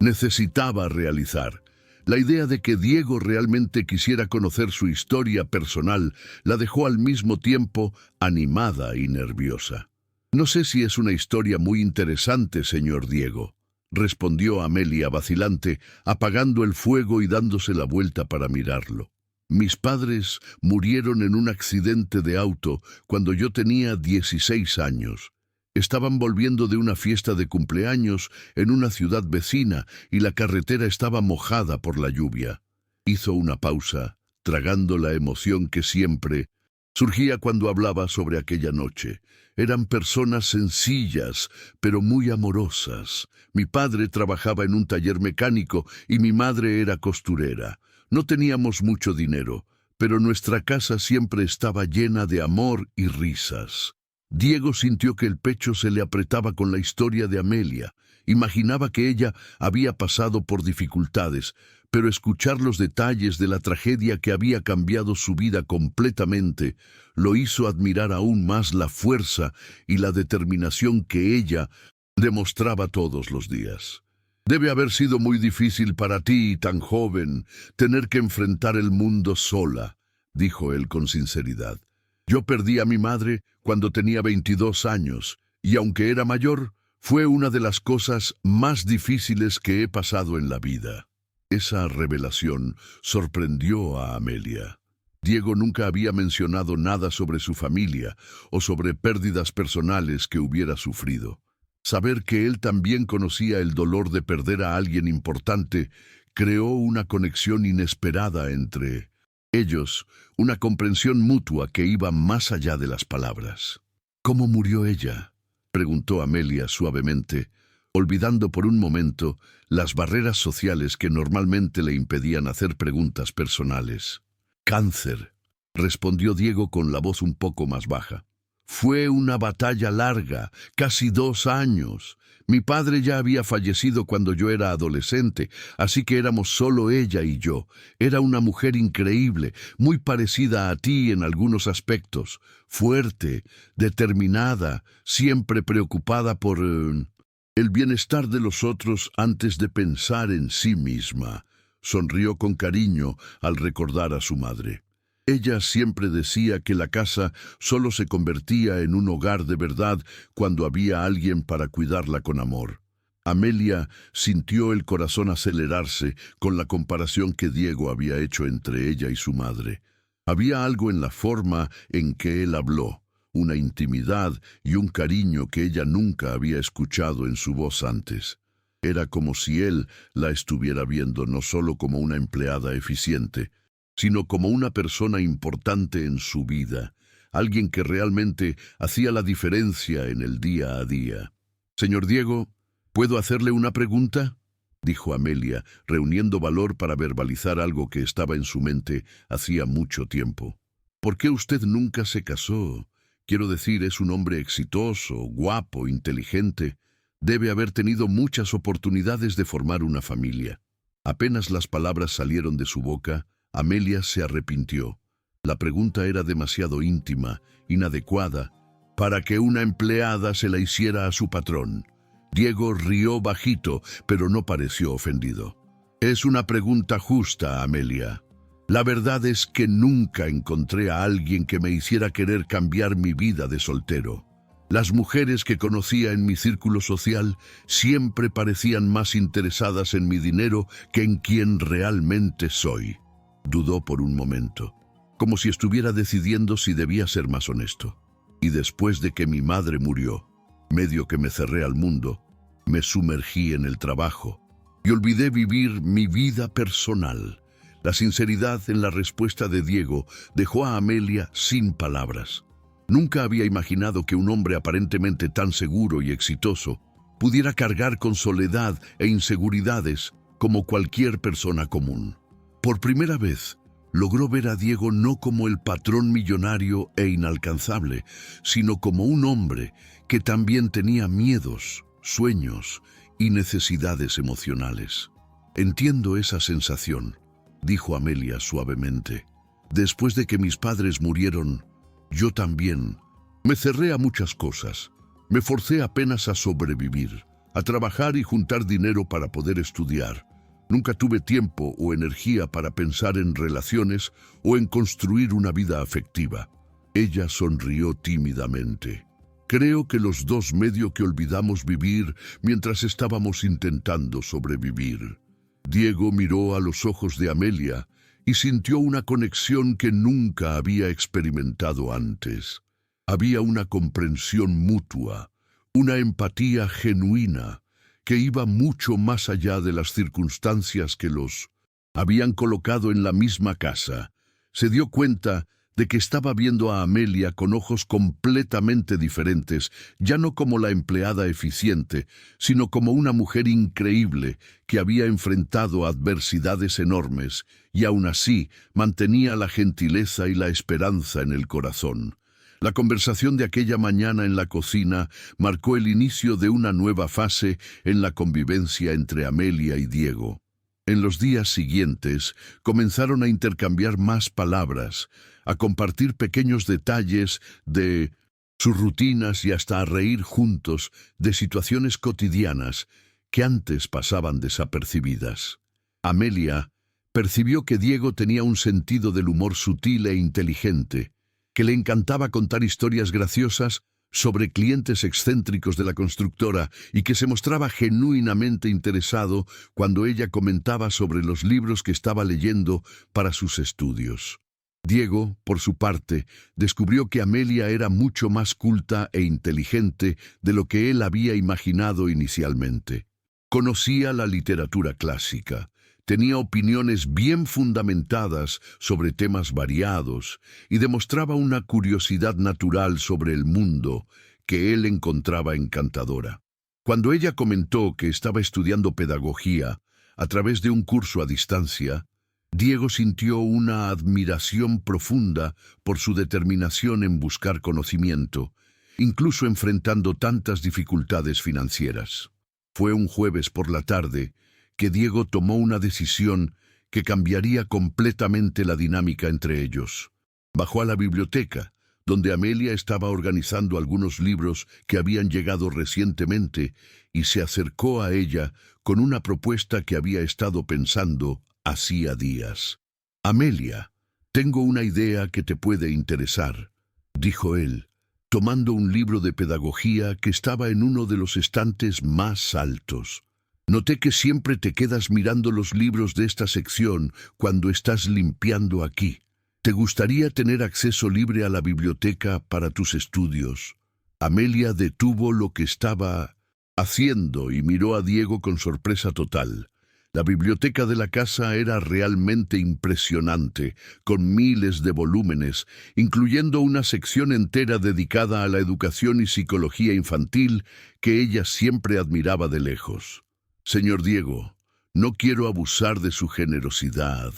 necesitaba realizar. La idea de que Diego realmente quisiera conocer su historia personal la dejó al mismo tiempo animada y nerviosa. «No sé si es una historia muy interesante, señor Diego», respondió Amelia vacilante, apagando el fuego y dándose la vuelta para mirarlo. «Mis padres murieron en un accidente de auto cuando yo tenía 16 años. Estaban volviendo de una fiesta de cumpleaños en una ciudad vecina y la carretera estaba mojada por la lluvia». Hizo una pausa, tragando la emoción que siempre surgía cuando hablaba sobre aquella noche. Eran personas sencillas, pero muy amorosas. Mi padre trabajaba en un taller mecánico y mi madre era costurera. No teníamos mucho dinero, pero nuestra casa siempre estaba llena de amor y risas. Diego sintió que el pecho se le apretaba con la historia de Amelia. Imaginaba que ella había pasado por dificultades, pero escuchar los detalles de la tragedia que había cambiado su vida completamente lo hizo admirar aún más la fuerza y la determinación que ella demostraba todos los días. «Debe haber sido muy difícil para ti, tan joven, tener que enfrentar el mundo sola», dijo él con sinceridad. «Yo perdí a mi madre cuando tenía 22 años, y aunque era mayor, fue una de las cosas más difíciles que he pasado en la vida». Esa revelación sorprendió a Amelia. Diego nunca había mencionado nada sobre su familia o sobre pérdidas personales que hubiera sufrido. Saber que él también conocía el dolor de perder a alguien importante creó una conexión inesperada entre ellos, una comprensión mutua que iba más allá de las palabras. «¿Cómo murió ella?», preguntó Amelia suavemente, olvidando por un momento las barreras sociales que normalmente le impedían hacer preguntas personales. «Cáncer», respondió Diego con la voz un poco más baja. «Fue una batalla larga, casi 2 años. Mi padre ya había fallecido cuando yo era adolescente, así que éramos solo ella y yo. Era una mujer increíble, muy parecida a ti en algunos aspectos. Fuerte, determinada, siempre preocupada por el bienestar de los otros antes de pensar en sí misma». Sonrió con cariño al recordar a su madre. Ella siempre decía que la casa solo se convertía en un hogar de verdad cuando había alguien para cuidarla con amor. Amelia sintió el corazón acelerarse con la comparación que Diego había hecho entre ella y su madre. Había algo en la forma en que él habló, una intimidad y un cariño que ella nunca había escuchado en su voz antes. Era como si él la estuviera viendo no solo como una empleada eficiente, sino como una persona importante en su vida, alguien que realmente hacía la diferencia en el día a día. «Señor Diego, ¿puedo hacerle una pregunta?», dijo Amelia, reuniendo valor para verbalizar algo que estaba en su mente hacía mucho tiempo. «¿Por qué usted nunca se casó? Quiero decir, es un hombre exitoso, guapo, inteligente. Debe haber tenido muchas oportunidades de formar una familia». Apenas las palabras salieron de su boca, Amelia se arrepintió. La pregunta era demasiado íntima, inadecuada, para que una empleada se la hiciera a su patrón. Diego rió bajito, pero no pareció ofendido. «Es una pregunta justa, Amelia. La verdad es que nunca encontré a alguien que me hiciera querer cambiar mi vida de soltero. Las mujeres que conocía en mi círculo social siempre parecían más interesadas en mi dinero que en quien realmente soy. Dudó por un momento, como si estuviera decidiendo si debía ser más honesto. Y después de que mi madre murió, medio que me cerré al mundo, me sumergí en el trabajo y olvidé vivir mi vida personal. La sinceridad en la respuesta de Diego dejó a Amelia sin palabras. Nunca había imaginado que un hombre aparentemente tan seguro y exitoso pudiera cargar con soledad e inseguridades como cualquier persona común. Por primera vez, logró ver a Diego no como el patrón millonario e inalcanzable, sino como un hombre que también tenía miedos, sueños y necesidades emocionales. «Entiendo esa sensación», dijo Amelia suavemente. «Después de que mis padres murieron, yo también me cerré a muchas cosas. Me forcé apenas a sobrevivir, a trabajar y juntar dinero para poder estudiar. Nunca tuve tiempo o energía para pensar en relaciones o en construir una vida afectiva». Ella sonrió tímidamente. «Creo que los dos medio que olvidamos vivir mientras estábamos intentando sobrevivir». Diego miró a los ojos de Amelia y sintió una conexión que nunca había experimentado antes. Había una comprensión mutua, una empatía genuina, que iba mucho más allá de las circunstancias que los habían colocado en la misma casa. Se dio cuenta de que estaba viendo a Amelia con ojos completamente diferentes, ya no como la empleada eficiente, sino como una mujer increíble que había enfrentado adversidades enormes y aún así mantenía la gentileza y la esperanza en el corazón. La conversación de aquella mañana en la cocina marcó el inicio de una nueva fase en la convivencia entre Amelia y Diego. En los días siguientes comenzaron a intercambiar más palabras, a compartir pequeños detalles de sus rutinas y hasta a reír juntos de situaciones cotidianas que antes pasaban desapercibidas. Amelia percibió que Diego tenía un sentido del humor sutil e inteligente, que le encantaba contar historias graciosas sobre clientes excéntricos de la constructora y que se mostraba genuinamente interesado cuando ella comentaba sobre los libros que estaba leyendo para sus estudios. Diego, por su parte, descubrió que Amelia era mucho más culta e inteligente de lo que él había imaginado inicialmente. Conocía la literatura clásica, tenía opiniones bien fundamentadas sobre temas variados y demostraba una curiosidad natural sobre el mundo que él encontraba encantadora. Cuando ella comentó que estaba estudiando pedagogía a través de un curso a distancia, Diego sintió una admiración profunda por su determinación en buscar conocimiento, incluso enfrentando tantas dificultades financieras. Fue un jueves por la tarde que Diego tomó una decisión que cambiaría completamente la dinámica entre ellos. Bajó a la biblioteca, donde Amelia estaba organizando algunos libros que habían llegado recientemente, y se acercó a ella con una propuesta que había estado pensando hacía días. «Amelia, tengo una idea que te puede interesar», dijo él, tomando un libro de pedagogía que estaba en uno de los estantes más altos. «Noté que siempre te quedas mirando los libros de esta sección cuando estás limpiando aquí. ¿Te gustaría tener acceso libre a la biblioteca para tus estudios?» Amelia detuvo lo que estaba haciendo y miró a Diego con sorpresa total. La biblioteca de la casa era realmente impresionante, con miles de volúmenes, incluyendo una sección entera dedicada a la educación y psicología infantil que ella siempre admiraba de lejos. «Señor Diego, no quiero abusar de su generosidad»,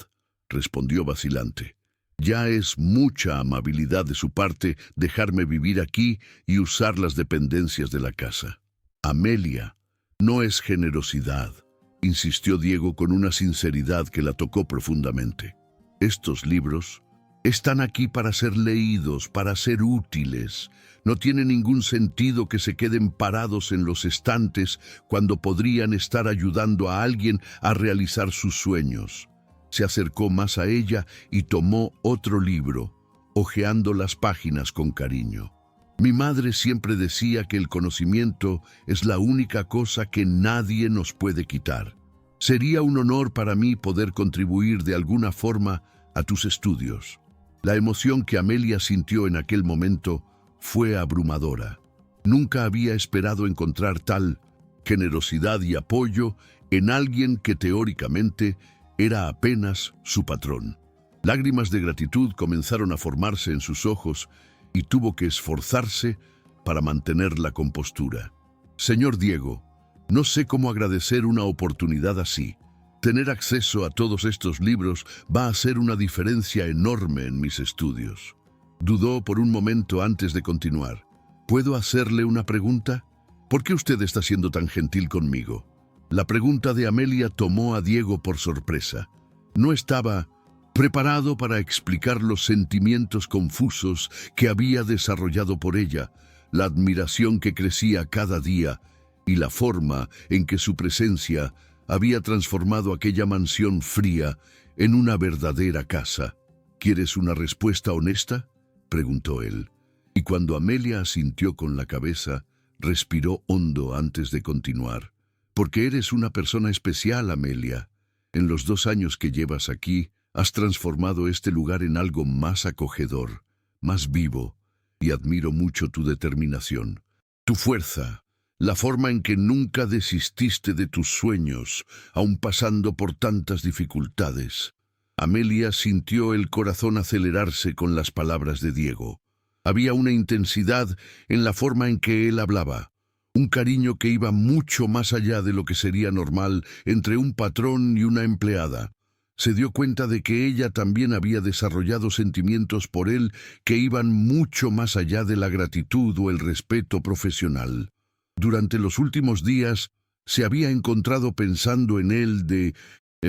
respondió vacilante. «Ya es mucha amabilidad de su parte dejarme vivir aquí y usar las dependencias de la casa». «Amelia, no es generosidad», insistió Diego con una sinceridad que la tocó profundamente. «Estos libros están aquí para ser leídos, para ser útiles. No tiene ningún sentido que se queden parados en los estantes cuando podrían estar ayudando a alguien a realizar sus sueños. Se acercó más a ella y tomó otro libro, hojeando las páginas con cariño. Mi madre siempre decía que el conocimiento es la única cosa que nadie nos puede quitar. Sería un honor para mí poder contribuir de alguna forma a tus estudios. La emoción que Amelia sintió en aquel momento fue abrumadora. Nunca había esperado encontrar tal generosidad y apoyo en alguien que teóricamente era apenas su patrón. Lágrimas de gratitud comenzaron a formarse en sus ojos y tuvo que esforzarse para mantener la compostura. Señor Diego, no sé cómo agradecer una oportunidad así. Tener acceso a todos estos libros va a hacer una diferencia enorme en mis estudios. Dudó por un momento antes de continuar. ¿Puedo hacerle una pregunta? ¿Por qué usted está siendo tan gentil conmigo? La pregunta de Amelia tomó a Diego por sorpresa. No estaba preparado para explicar los sentimientos confusos que había desarrollado por ella, la admiración que crecía cada día y la forma en que su presencia había transformado aquella mansión fría en una verdadera casa. ¿Quieres una respuesta honesta?, preguntó él. Y cuando Amelia asintió con la cabeza, respiró hondo antes de continuar. Porque eres una persona especial, Amelia. En los 2 años que llevas aquí, has transformado este lugar en algo más acogedor, más vivo, y admiro mucho tu determinación, tu fuerza, la forma en que nunca desististe de tus sueños, aun pasando por tantas dificultades. Amelia sintió el corazón acelerarse con las palabras de Diego. Había una intensidad en la forma en que él hablaba, un cariño que iba mucho más allá de lo que sería normal entre un patrón y una empleada. Se dio cuenta de que ella también había desarrollado sentimientos por él que iban mucho más allá de la gratitud o el respeto profesional. Durante los últimos días se había encontrado pensando en él de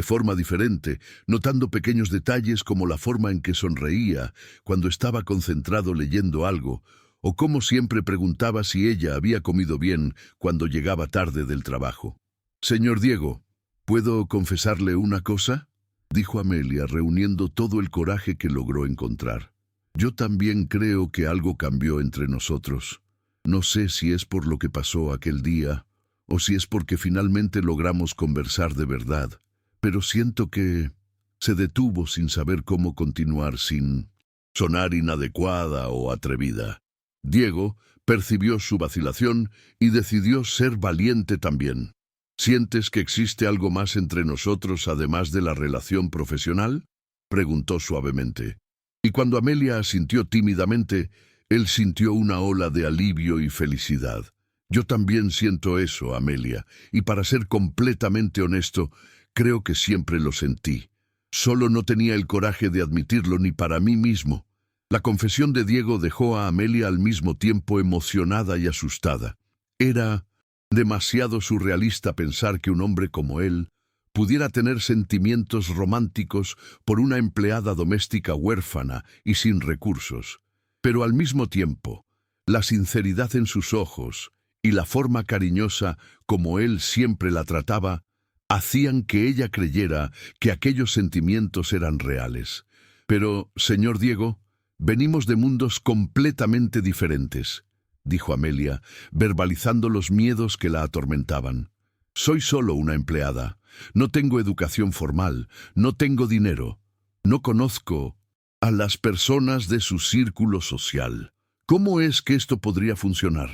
forma diferente, notando pequeños detalles como la forma en que sonreía cuando estaba concentrado leyendo algo, o cómo siempre preguntaba si ella había comido bien cuando llegaba tarde del trabajo. «Señor Diego, ¿puedo confesarle una cosa?», dijo Amelia, reuniendo todo el coraje que logró encontrar. «Yo también creo que algo cambió entre nosotros. No sé si es por lo que pasó aquel día, o si es porque finalmente logramos conversar de verdad, pero siento que se detuvo sin saber cómo continuar sin sonar inadecuada o atrevida». Diego percibió su vacilación y decidió ser valiente también. «¿Sientes que existe algo más entre nosotros además de la relación profesional?», preguntó suavemente. Y cuando Amelia asintió tímidamente, él sintió una ola de alivio y felicidad. «Yo también siento eso, Amelia, y para ser completamente honesto, creo que siempre lo sentí. Solo no tenía el coraje de admitirlo ni para mí mismo». La confesión de Diego dejó a Amelia al mismo tiempo emocionada y asustada. Era demasiado surrealista pensar que un hombre como él pudiera tener sentimientos románticos por una empleada doméstica huérfana y sin recursos. Pero al mismo tiempo, la sinceridad en sus ojos y la forma cariñosa como él siempre la trataba hacían que ella creyera que aquellos sentimientos eran reales. «Pero, señor Diego, venimos de mundos completamente diferentes», dijo Amelia, verbalizando los miedos que la atormentaban. «Soy solo una empleada. No tengo educación formal, no tengo dinero. No conozco a las personas de su círculo social. ¿Cómo es que esto podría funcionar?».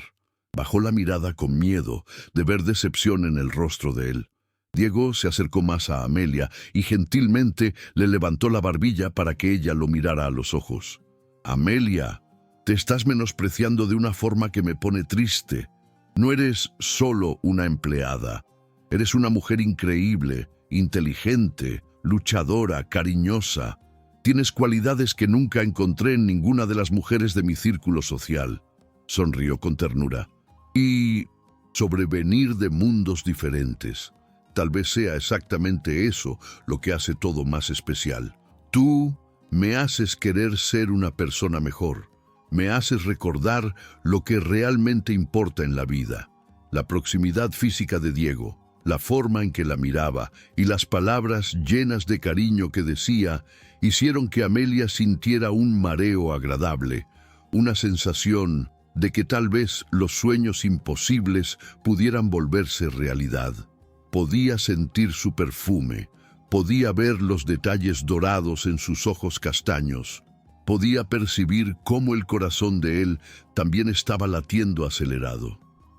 Bajó la mirada con miedo de ver decepción en el rostro de él. Diego se acercó más a Amelia y gentilmente le levantó la barbilla para que ella lo mirara a los ojos. «Amelia, te estás menospreciando de una forma que me pone triste. No eres solo una empleada. Eres una mujer increíble, inteligente, luchadora, cariñosa. Tienes cualidades que nunca encontré en ninguna de las mujeres de mi círculo social». Sonrió con ternura. «Y sobre venir de mundos diferentes. Tal vez sea exactamente eso lo que hace todo más especial. Tú me haces querer ser una persona mejor. Me haces recordar lo que realmente importa en la vida». La proximidad física de Diego, La forma en que la miraba y las palabras llenas de cariño que decía hicieron que Amelia sintiera un mareo agradable, una sensación de que tal vez los sueños imposibles pudieran volverse realidad. Podía sentir su perfume, podía ver los detalles dorados en sus ojos castaños, podía percibir cómo el corazón de él también estaba latiendo acelerado.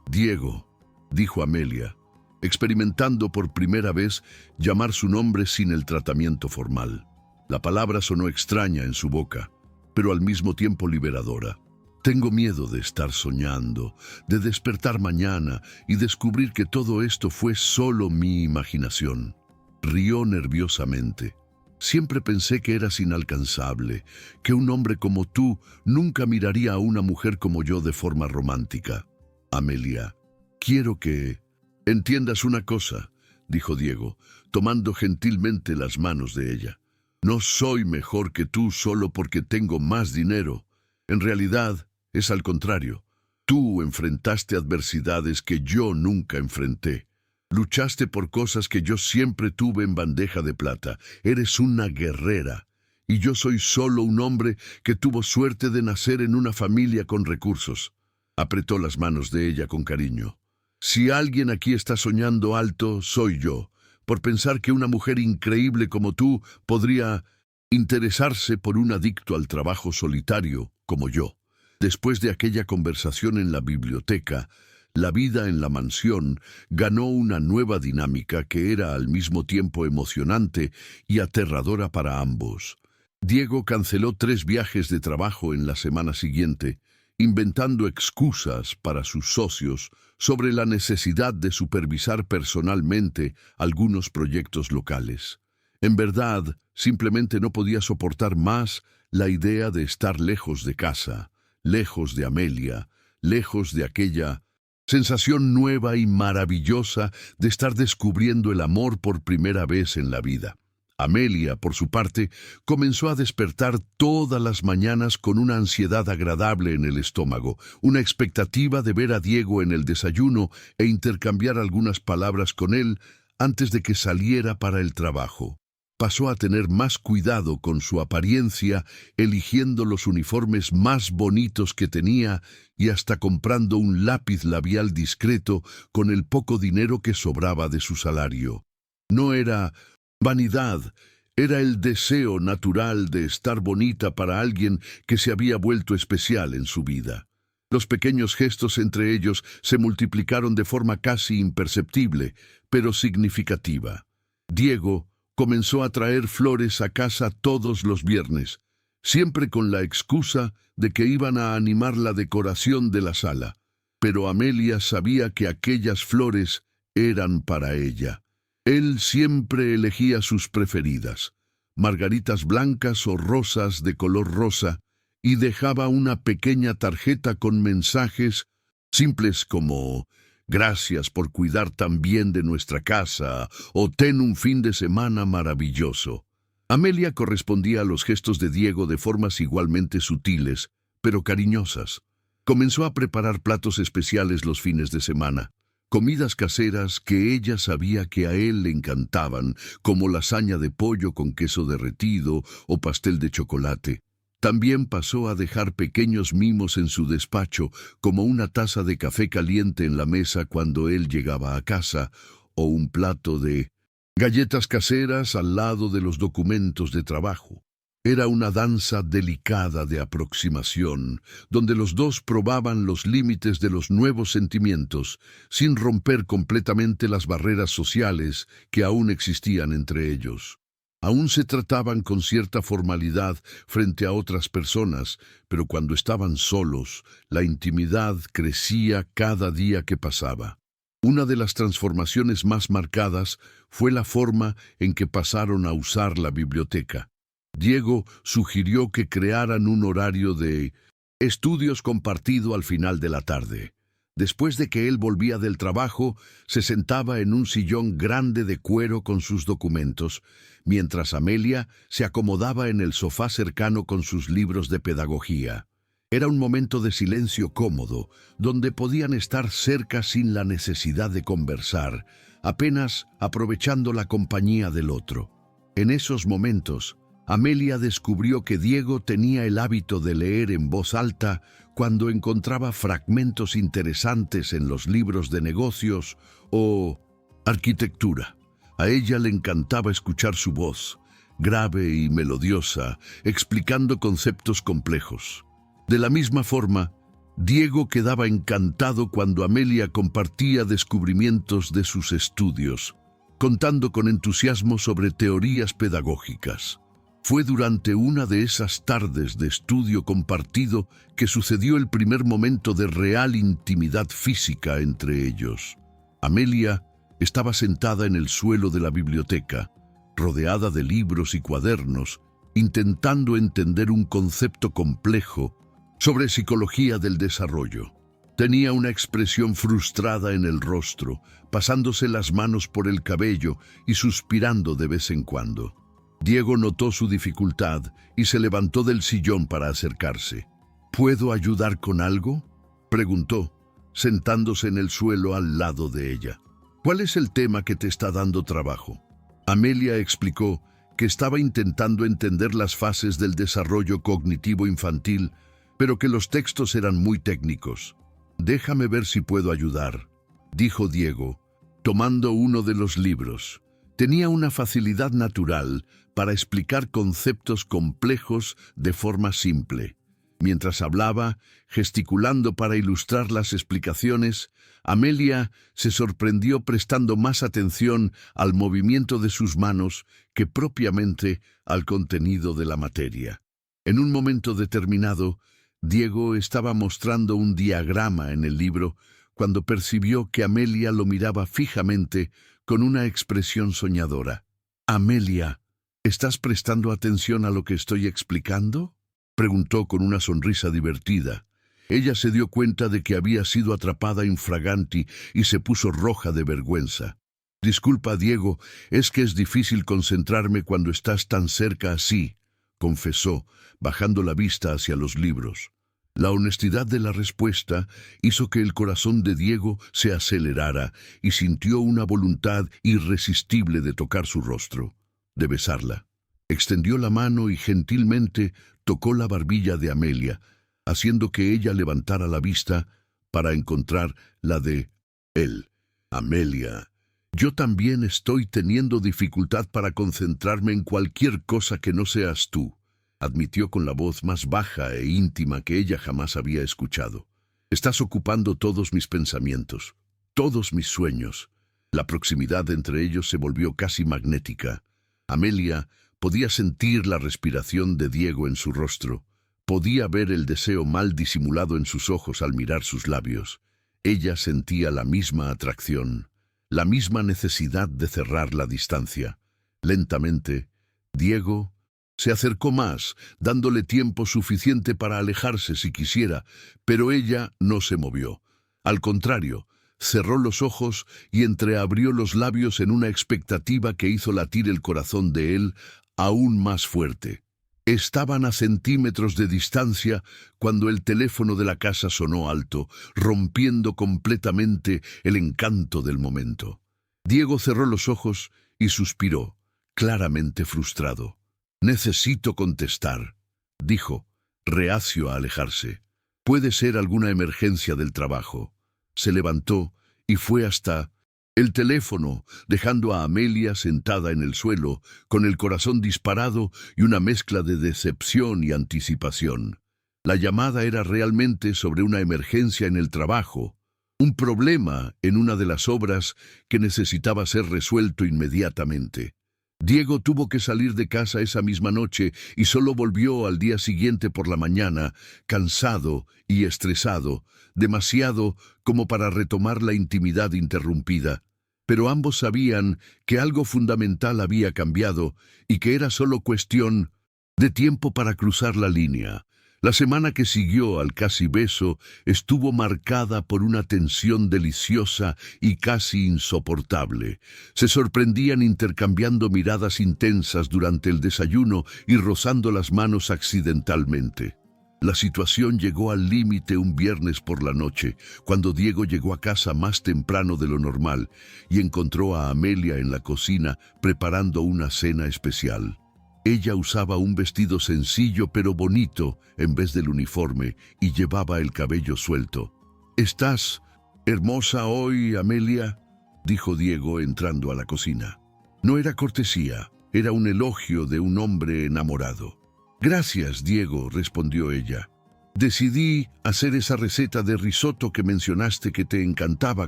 «Diego», dijo Amelia, experimentando por primera vez llamar su nombre sin el tratamiento formal. La palabra sonó extraña en su boca, pero al mismo tiempo liberadora. «Tengo miedo de estar soñando, de despertar mañana y descubrir que todo esto fue solo mi imaginación». Rió nerviosamente. «Siempre pensé que eras inalcanzable, que un hombre como tú nunca miraría a una mujer como yo de forma romántica. Amelia, quiero que entiendas una cosa», dijo Diego, tomando gentilmente las manos de ella. «No soy mejor que tú solo porque tengo más dinero. En realidad, es al contrario. Tú enfrentaste adversidades que yo nunca enfrenté. Luchaste por cosas que yo siempre tuve en bandeja de plata. Eres una guerrera. Y yo soy solo un hombre que tuvo suerte de nacer en una familia con recursos». Apretó las manos de ella con cariño. «Si alguien aquí está soñando alto, soy yo, por pensar que una mujer increíble como tú podría interesarse por un adicto al trabajo solitario como yo». Después de aquella conversación en la biblioteca, la vida en la mansión ganó una nueva dinámica que era al mismo tiempo emocionante y aterradora para ambos. Diego canceló 3 viajes de trabajo en la semana siguiente, inventando excusas para sus socios sobre la necesidad de supervisar personalmente algunos proyectos locales. En verdad, simplemente no podía soportar más la idea de estar lejos de casa, lejos de Amelia, lejos de aquella sensación nueva y maravillosa de estar descubriendo el amor por primera vez en la vida. Amelia, por su parte, comenzó a despertar todas las mañanas con una ansiedad agradable en el estómago, una expectativa de ver a Diego en el desayuno e intercambiar algunas palabras con él antes de que saliera para el trabajo. Pasó a tener más cuidado con su apariencia, eligiendo los uniformes más bonitos que tenía y hasta comprando un lápiz labial discreto con el poco dinero que sobraba de su salario. No era vanidad, era el deseo natural de estar bonita para alguien que se había vuelto especial en su vida. Los pequeños gestos entre ellos se multiplicaron de forma casi imperceptible, pero significativa. Diego comenzó a traer flores a casa todos los viernes, siempre con la excusa de que iban a animar la decoración de la sala. Pero Amelia sabía que aquellas flores eran para ella. Él siempre elegía sus preferidas, margaritas blancas o rosas de color rosa, y dejaba una pequeña tarjeta con mensajes simples como «Gracias por cuidar tan bien de nuestra casa» o «Ten un fin de semana maravilloso». Amelia correspondía a los gestos de Diego de formas igualmente sutiles, pero cariñosas. Comenzó a preparar platos especiales los fines de semana, comidas caseras que ella sabía que a él le encantaban, como lasaña de pollo con queso derretido o pastel de chocolate. También pasó a dejar pequeños mimos en su despacho, como una taza de café caliente en la mesa cuando él llegaba a casa, o un plato de galletas caseras al lado de los documentos de trabajo. Era una danza delicada de aproximación, donde los dos probaban los límites de los nuevos sentimientos, sin romper completamente las barreras sociales que aún existían entre ellos. Aún se trataban con cierta formalidad frente a otras personas, pero cuando estaban solos, la intimidad crecía cada día que pasaba. Una de las transformaciones más marcadas fue la forma en que pasaron a usar la biblioteca. Diego sugirió que crearan un horario de estudios compartido al final de la tarde. Después de que él volvía del trabajo, se sentaba en un sillón grande de cuero con sus documentos, mientras Amelia se acomodaba en el sofá cercano con sus libros de pedagogía. Era un momento de silencio cómodo, donde podían estar cerca sin la necesidad de conversar, apenas aprovechando la compañía del otro. En esos momentos, Amelia descubrió que Diego tenía el hábito de leer en voz alta cuando encontraba fragmentos interesantes en los libros de negocios o arquitectura. A ella le encantaba escuchar su voz, grave y melodiosa, explicando conceptos complejos. De la misma forma, Diego quedaba encantado cuando Amelia compartía descubrimientos de sus estudios, contando con entusiasmo sobre teorías pedagógicas. Fue durante una de esas tardes de estudio compartido que sucedió el primer momento de real intimidad física entre ellos. Amelia estaba sentada en el suelo de la biblioteca, rodeada de libros y cuadernos, intentando entender un concepto complejo sobre psicología del desarrollo. Tenía una expresión frustrada en el rostro, pasándose las manos por el cabello y suspirando de vez en cuando. Diego notó su dificultad y se levantó del sillón para acercarse. ¿Puedo ayudar con algo?, preguntó, sentándose en el suelo al lado de ella. ¿Cuál es el tema que te está dando trabajo? Amelia explicó que estaba intentando entender las fases del desarrollo cognitivo infantil, pero que los textos eran muy técnicos. Déjame ver si puedo ayudar, dijo Diego, tomando uno de los libros. Tenía una facilidad natural para explicar conceptos complejos de forma simple. Mientras hablaba, gesticulando para ilustrar las explicaciones, Amelia se sorprendió prestando más atención al movimiento de sus manos que propiamente al contenido de la materia. En un momento determinado, Diego estaba mostrando un diagrama en el libro cuando percibió que Amelia lo miraba fijamente con una expresión soñadora. «Amelia, ¿estás prestando atención a lo que estoy explicando?», preguntó con una sonrisa divertida. Ella se dio cuenta de que había sido atrapada infraganti y se puso roja de vergüenza. «Disculpa, Diego, es que es difícil concentrarme cuando estás tan cerca así», confesó, bajando la vista hacia los libros. La honestidad de la respuesta hizo que el corazón de Diego se acelerara y sintió una voluntad irresistible de tocar su rostro, de besarla. Extendió la mano y gentilmente tocó la barbilla de Amelia, haciendo que ella levantara la vista para encontrar la de él. «Amelia, yo también estoy teniendo dificultad para concentrarme en cualquier cosa que no seas tú», admitió con la voz más baja e íntima que ella jamás había escuchado. «Estás ocupando todos mis pensamientos, todos mis sueños». La proximidad entre ellos se volvió casi magnética. Amelia podía sentir la respiración de Diego en su rostro. Podía ver el deseo mal disimulado en sus ojos al mirar sus labios. Ella sentía la misma atracción, la misma necesidad de cerrar la distancia. Lentamente, Diego se acercó más, dándole tiempo suficiente para alejarse si quisiera, pero ella no se movió. Al contrario, cerró los ojos y entreabrió los labios en una expectativa que hizo latir el corazón de él aún más fuerte. Estaban a centímetros de distancia cuando el teléfono de la casa sonó alto, rompiendo completamente el encanto del momento. Diego cerró los ojos y suspiró, claramente frustrado. «Necesito contestar», dijo, reacio a alejarse. «Puede ser alguna emergencia del trabajo». Se levantó y fue hasta el teléfono, dejando a Amelia sentada en el suelo, con el corazón disparado y una mezcla de decepción y anticipación. La llamada era realmente sobre una emergencia en el trabajo, un problema en una de las obras que necesitaba ser resuelto inmediatamente. Diego tuvo que salir de casa esa misma noche y solo volvió al día siguiente por la mañana, cansado y estresado, demasiado como para retomar la intimidad interrumpida. Pero ambos sabían que algo fundamental había cambiado y que era solo cuestión de tiempo para cruzar la línea. La semana que siguió al casi beso estuvo marcada por una tensión deliciosa y casi insoportable. Se sorprendían intercambiando miradas intensas durante el desayuno y rozando las manos accidentalmente. La situación llegó al límite un viernes por la noche, cuando Diego llegó a casa más temprano de lo normal y encontró a Amelia en la cocina preparando una cena especial. Ella usaba un vestido sencillo pero bonito en vez del uniforme y llevaba el cabello suelto. «¿Estás hermosa hoy, Amelia?», dijo Diego entrando a la cocina. No era cortesía, era un elogio de un hombre enamorado. «Gracias, Diego», respondió ella. «Decidí hacer esa receta de risotto que mencionaste que te encantaba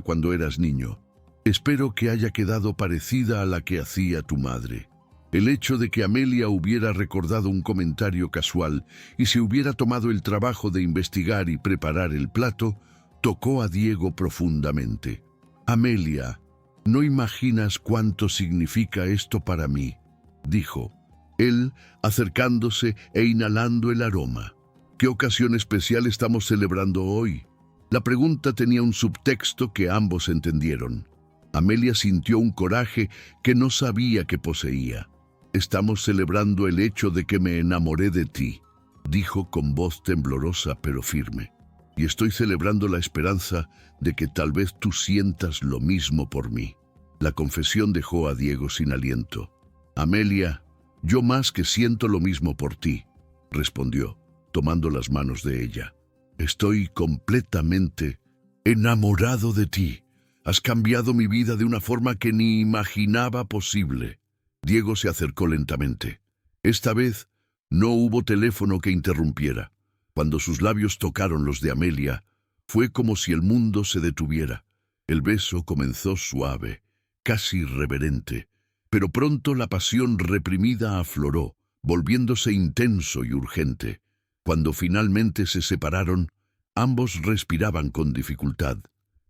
cuando eras niño. Espero que haya quedado parecida a la que hacía tu madre». El hecho de que Amelia hubiera recordado un comentario casual y se hubiera tomado el trabajo de investigar y preparar el plato, tocó a Diego profundamente. «Amelia, no imaginas cuánto significa esto para mí», dijo él, acercándose e inhalando el aroma. «¿Qué ocasión especial estamos celebrando hoy?». La pregunta tenía un subtexto que ambos entendieron. Amelia sintió un coraje que no sabía que poseía. «Estamos celebrando el hecho de que me enamoré de ti», dijo con voz temblorosa pero firme. «Y estoy celebrando la esperanza de que tal vez tú sientas lo mismo por mí». La confesión dejó a Diego sin aliento. «Amelia, yo más que siento lo mismo por ti», respondió, tomando las manos de ella. «Estoy completamente enamorado de ti. Has cambiado mi vida de una forma que ni imaginaba posible». Diego se acercó lentamente. Esta vez no hubo teléfono que interrumpiera. Cuando sus labios tocaron los de Amelia, fue como si el mundo se detuviera. El beso comenzó suave, casi reverente, pero pronto la pasión reprimida afloró, volviéndose intenso y urgente. Cuando finalmente se separaron, ambos respiraban con dificultad.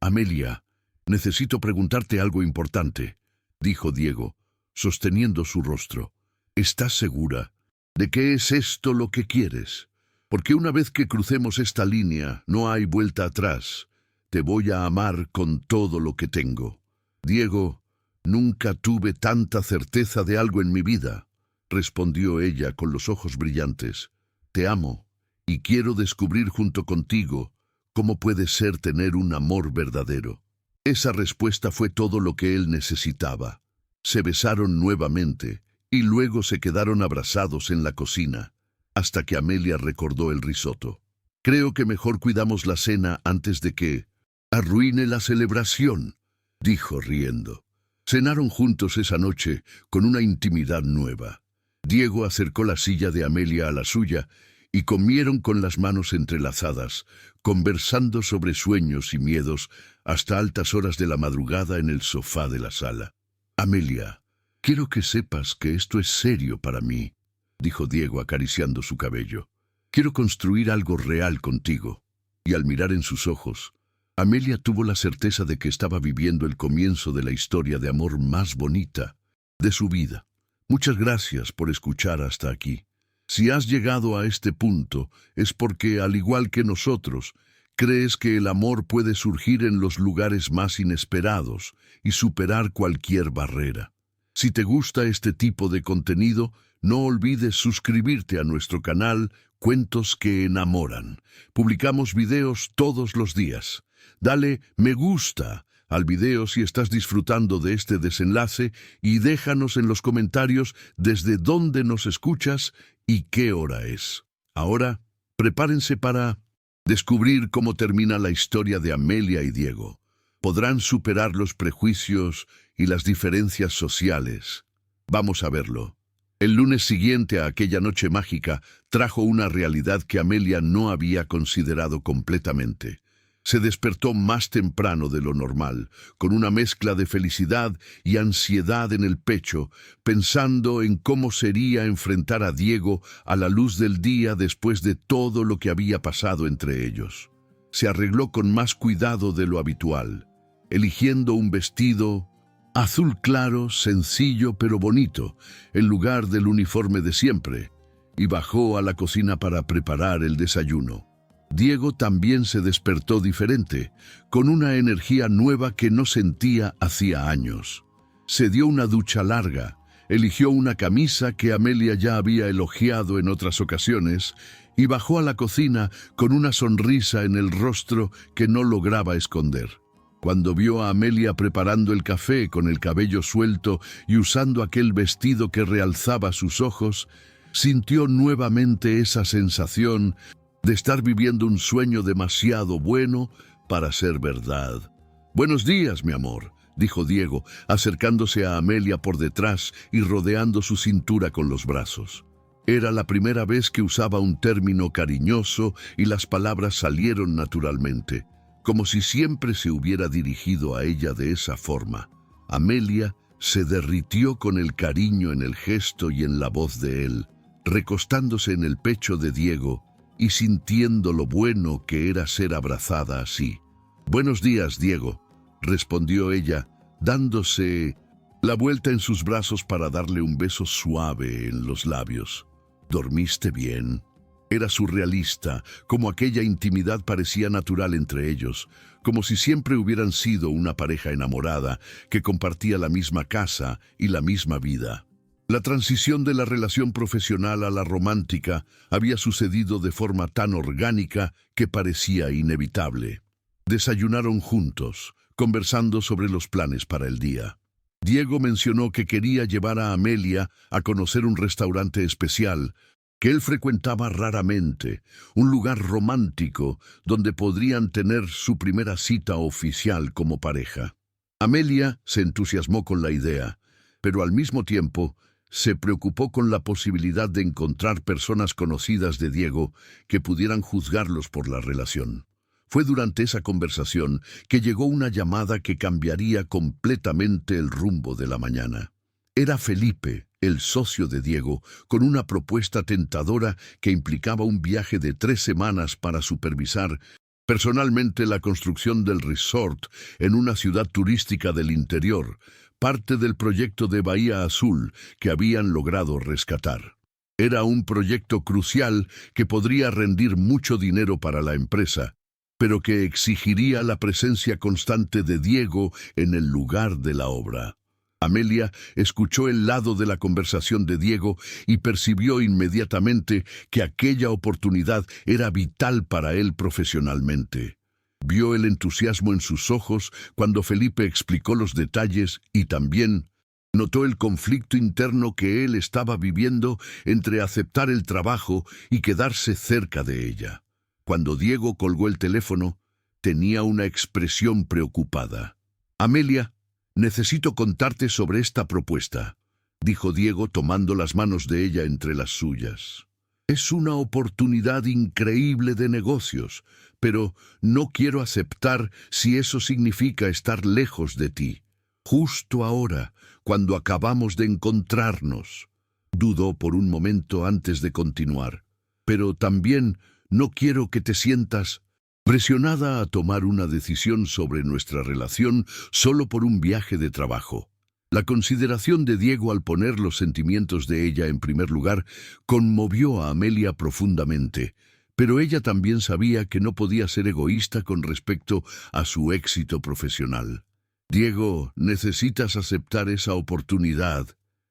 «Amelia, necesito preguntarte algo importante», dijo Diego, sosteniendo su rostro. «¿Estás segura de que es esto lo que quieres? Porque una vez que crucemos esta línea, no hay vuelta atrás. Te voy a amar con todo lo que tengo». «Diego, nunca tuve tanta certeza de algo en mi vida», respondió ella con los ojos brillantes. «Te amo y quiero descubrir junto contigo cómo puede ser tener un amor verdadero». Esa respuesta fue todo lo que él necesitaba. Se besaron nuevamente y luego se quedaron abrazados en la cocina, hasta que Amelia recordó el risotto. «Creo que mejor cuidamos la cena antes de que arruine la celebración», dijo riendo. Cenaron juntos esa noche con una intimidad nueva. Diego acercó la silla de Amelia a la suya y comieron con las manos entrelazadas, conversando sobre sueños y miedos hasta altas horas de la madrugada en el sofá de la sala. «Amelia, quiero que sepas que esto es serio para mí», dijo Diego acariciando su cabello. «Quiero construir algo real contigo». Y al mirar en sus ojos, Amelia tuvo la certeza de que estaba viviendo el comienzo de la historia de amor más bonita de su vida. Muchas gracias por escuchar hasta aquí. Si has llegado a este punto, es porque, al igual que nosotros, crees que el amor puede surgir en los lugares más inesperados y superar cualquier barrera. Si te gusta este tipo de contenido, no olvides suscribirte a nuestro canal Cuentos que Enamoran. Publicamos videos todos los días. Dale me gusta al video si estás disfrutando de este desenlace y déjanos en los comentarios desde dónde nos escuchas y qué hora es. Ahora, prepárense para descubrir cómo termina la historia de Amelia y Diego. Podrán superar los prejuicios y las diferencias sociales. Vamos a verlo. El lunes siguiente a aquella noche mágica trajo una realidad que Amelia no había considerado completamente. Se despertó más temprano de lo normal, con una mezcla de felicidad y ansiedad en el pecho, pensando en cómo sería enfrentar a Diego a la luz del día después de todo lo que había pasado entre ellos. Se arregló con más cuidado de lo habitual, eligiendo un vestido azul claro, sencillo pero bonito, en lugar del uniforme de siempre, y bajó a la cocina para preparar el desayuno. Diego también se despertó diferente, con una energía nueva que no sentía hacía años. Se dio una ducha larga, eligió una camisa que Amelia ya había elogiado en otras ocasiones y bajó a la cocina con una sonrisa en el rostro que no lograba esconder. Cuando vio a Amelia preparando el café con el cabello suelto y usando aquel vestido que realzaba sus ojos, sintió nuevamente esa sensación de estar viviendo un sueño demasiado bueno para ser verdad. «Buenos días, mi amor», dijo Diego, acercándose a Amelia por detrás y rodeando su cintura con los brazos. Era la primera vez que usaba un término cariñoso y las palabras salieron naturalmente, como si siempre se hubiera dirigido a ella de esa forma. Amelia se derritió con el cariño en el gesto y en la voz de él, recostándose en el pecho de Diego y sintiendo lo bueno que era ser abrazada así. «Buenos días, Diego», respondió ella, dándose la vuelta en sus brazos para darle un beso suave en los labios. «¿Dormiste bien?». Era surrealista, como aquella intimidad parecía natural entre ellos, como si siempre hubieran sido una pareja enamorada que compartía la misma casa y la misma vida. La transición de la relación profesional a la romántica había sucedido de forma tan orgánica que parecía inevitable. Desayunaron juntos, conversando sobre los planes para el día. Diego mencionó que quería llevar a Amelia a conocer un restaurante especial que él frecuentaba raramente, un lugar romántico donde podrían tener su primera cita oficial como pareja. Amelia se entusiasmó con la idea, pero al mismo tiempo se preocupó con la posibilidad de encontrar personas conocidas de Diego que pudieran juzgarlos por la relación. Fue durante esa conversación que llegó una llamada que cambiaría completamente el rumbo de la mañana. Era Felipe, el socio de Diego, con una propuesta tentadora que implicaba un viaje de 3 semanas para supervisar personalmente la construcción del resort en una ciudad turística del interior, parte del proyecto de Bahía Azul que habían logrado rescatar. Era un proyecto crucial que podría rendir mucho dinero para la empresa, pero que exigiría la presencia constante de Diego en el lugar de la obra. Amelia escuchó el lado de la conversación de Diego y percibió inmediatamente que aquella oportunidad era vital para él profesionalmente. Vio el entusiasmo en sus ojos cuando Felipe explicó los detalles y también notó el conflicto interno que él estaba viviendo entre aceptar el trabajo y quedarse cerca de ella. Cuando Diego colgó el teléfono, tenía una expresión preocupada. «Amelia, necesito contarte sobre esta propuesta», dijo Diego tomando las manos de ella entre las suyas. «Es una oportunidad increíble de negocios, pero no quiero aceptar si eso significa estar lejos de ti. Justo ahora, cuando acabamos de encontrarnos». Dudó por un momento antes de continuar. «Pero también no quiero que te sientas presionada a tomar una decisión sobre nuestra relación solo por un viaje de trabajo». La consideración de Diego al poner los sentimientos de ella en primer lugar conmovió a Amelia profundamente, pero ella también sabía que no podía ser egoísta con respecto a su éxito profesional. «Diego, necesitas aceptar esa oportunidad»,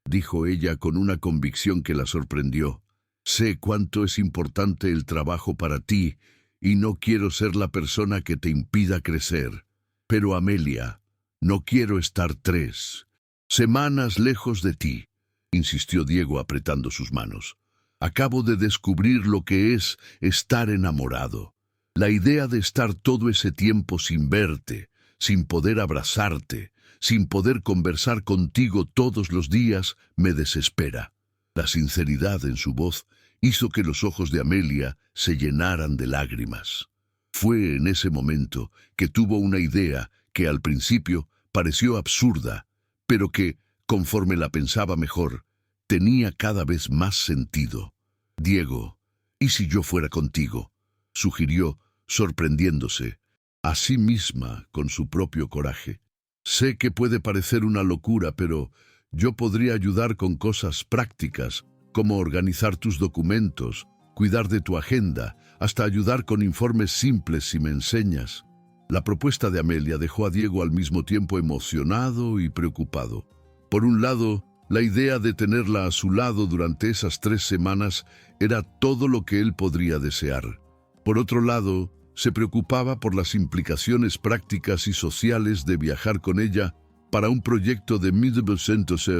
dijo ella con una convicción que la sorprendió. «Sé cuánto es importante el trabajo para ti y no quiero ser la persona que te impida crecer. Pero Amelia, no quiero estar 3 semanas lejos de ti», insistió Diego apretando sus manos. «Acabo de descubrir lo que es estar enamorado. La idea de estar todo ese tiempo sin verte, sin poder abrazarte, sin poder conversar contigo todos los días, me desespera». La sinceridad en su voz hizo que los ojos de Amelia se llenaran de lágrimas. Fue en ese momento que tuvo una idea que al principio pareció absurda, pero que, conforme la pensaba mejor, tenía cada vez más sentido. «Diego, ¿y si yo fuera contigo?», sugirió, sorprendiéndose a sí misma con su propio coraje. «Sé que puede parecer una locura, pero yo podría ayudar con cosas prácticas, como organizar tus documentos, cuidar de tu agenda, hasta ayudar con informes simples si me enseñas». La propuesta de Amelia dejó a Diego al mismo tiempo emocionado y preocupado. Por un lado, La idea de tenerla a su lado durante esas 3 semanas era todo lo que él podría desear. Por otro lado, se preocupaba por las implicaciones prácticas y sociales de viajar con ella para un proyecto de 1200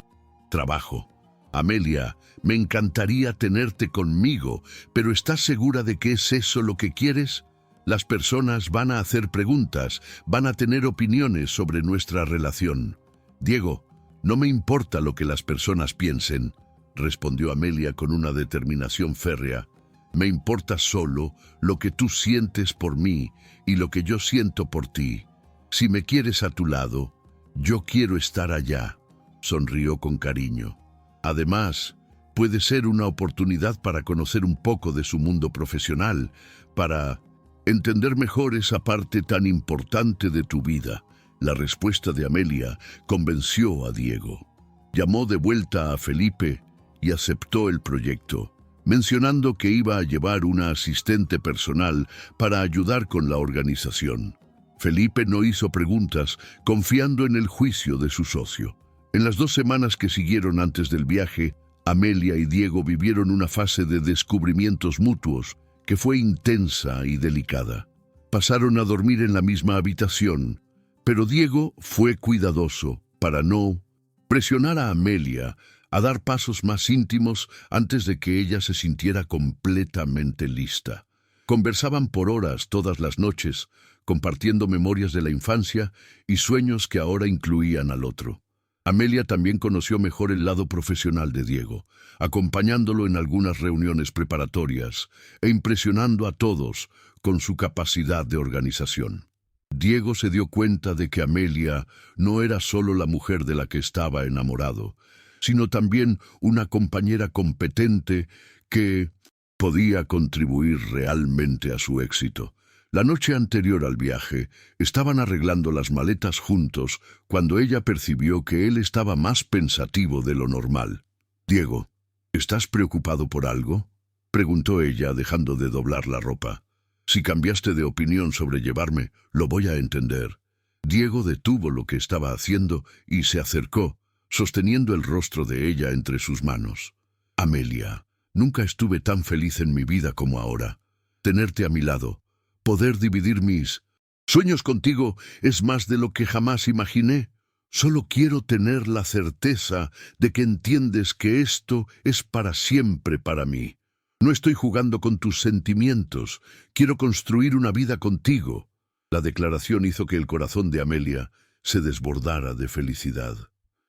trabajo. Amelia, me encantaría tenerte conmigo, pero ¿estás segura de que es eso lo que quieres? Las personas van a hacer preguntas, van a tener opiniones sobre nuestra relación. Diego, no me importa lo que las personas piensen, respondió Amelia con una determinación férrea. Me importa solo lo que tú sientes por mí y lo que yo siento por ti. Si me quieres a tu lado, yo quiero estar allá, sonrió con cariño. Además, puede ser una oportunidad para conocer un poco de su mundo profesional, para entender mejor esa parte tan importante de tu vida. La respuesta de Amelia convenció a Diego. Llamó de vuelta a Felipe y aceptó el proyecto, mencionando que iba a llevar una asistente personal para ayudar con la organización. Felipe no hizo preguntas, confiando en el juicio de su socio. En las 2 semanas que siguieron antes del viaje, Amelia y Diego vivieron una fase de descubrimientos mutuos que fue intensa y delicada. Pasaron a dormir en la misma habitación, pero Diego fue cuidadoso para no presionar a Amelia a dar pasos más íntimos antes de que ella se sintiera completamente lista. Conversaban por horas todas las noches, compartiendo memorias de la infancia y sueños que ahora incluían al otro. Amelia también conoció mejor el lado profesional de Diego, acompañándolo en algunas reuniones preparatorias e impresionando a todos con su capacidad de organización. Diego se dio cuenta de que Amelia no era solo la mujer de la que estaba enamorado, sino también una compañera competente que podía contribuir realmente a su éxito. La noche anterior al viaje, estaban arreglando las maletas juntos cuando ella percibió que él estaba más pensativo de lo normal. «Diego, ¿estás preocupado por algo?», preguntó ella, dejando de doblar la ropa. «Si cambiaste de opinión sobre llevarme, lo voy a entender». Diego detuvo lo que estaba haciendo y se acercó, sosteniendo el rostro de ella entre sus manos. «Amelia, nunca estuve tan feliz en mi vida como ahora. Tenerte a mi lado, poder dividir mis sueños contigo es más de lo que jamás imaginé. Solo quiero tener la certeza de que entiendes que esto es para siempre para mí. No estoy jugando con tus sentimientos, quiero construir una vida contigo». La declaración hizo que el corazón de Amelia se desbordara de felicidad.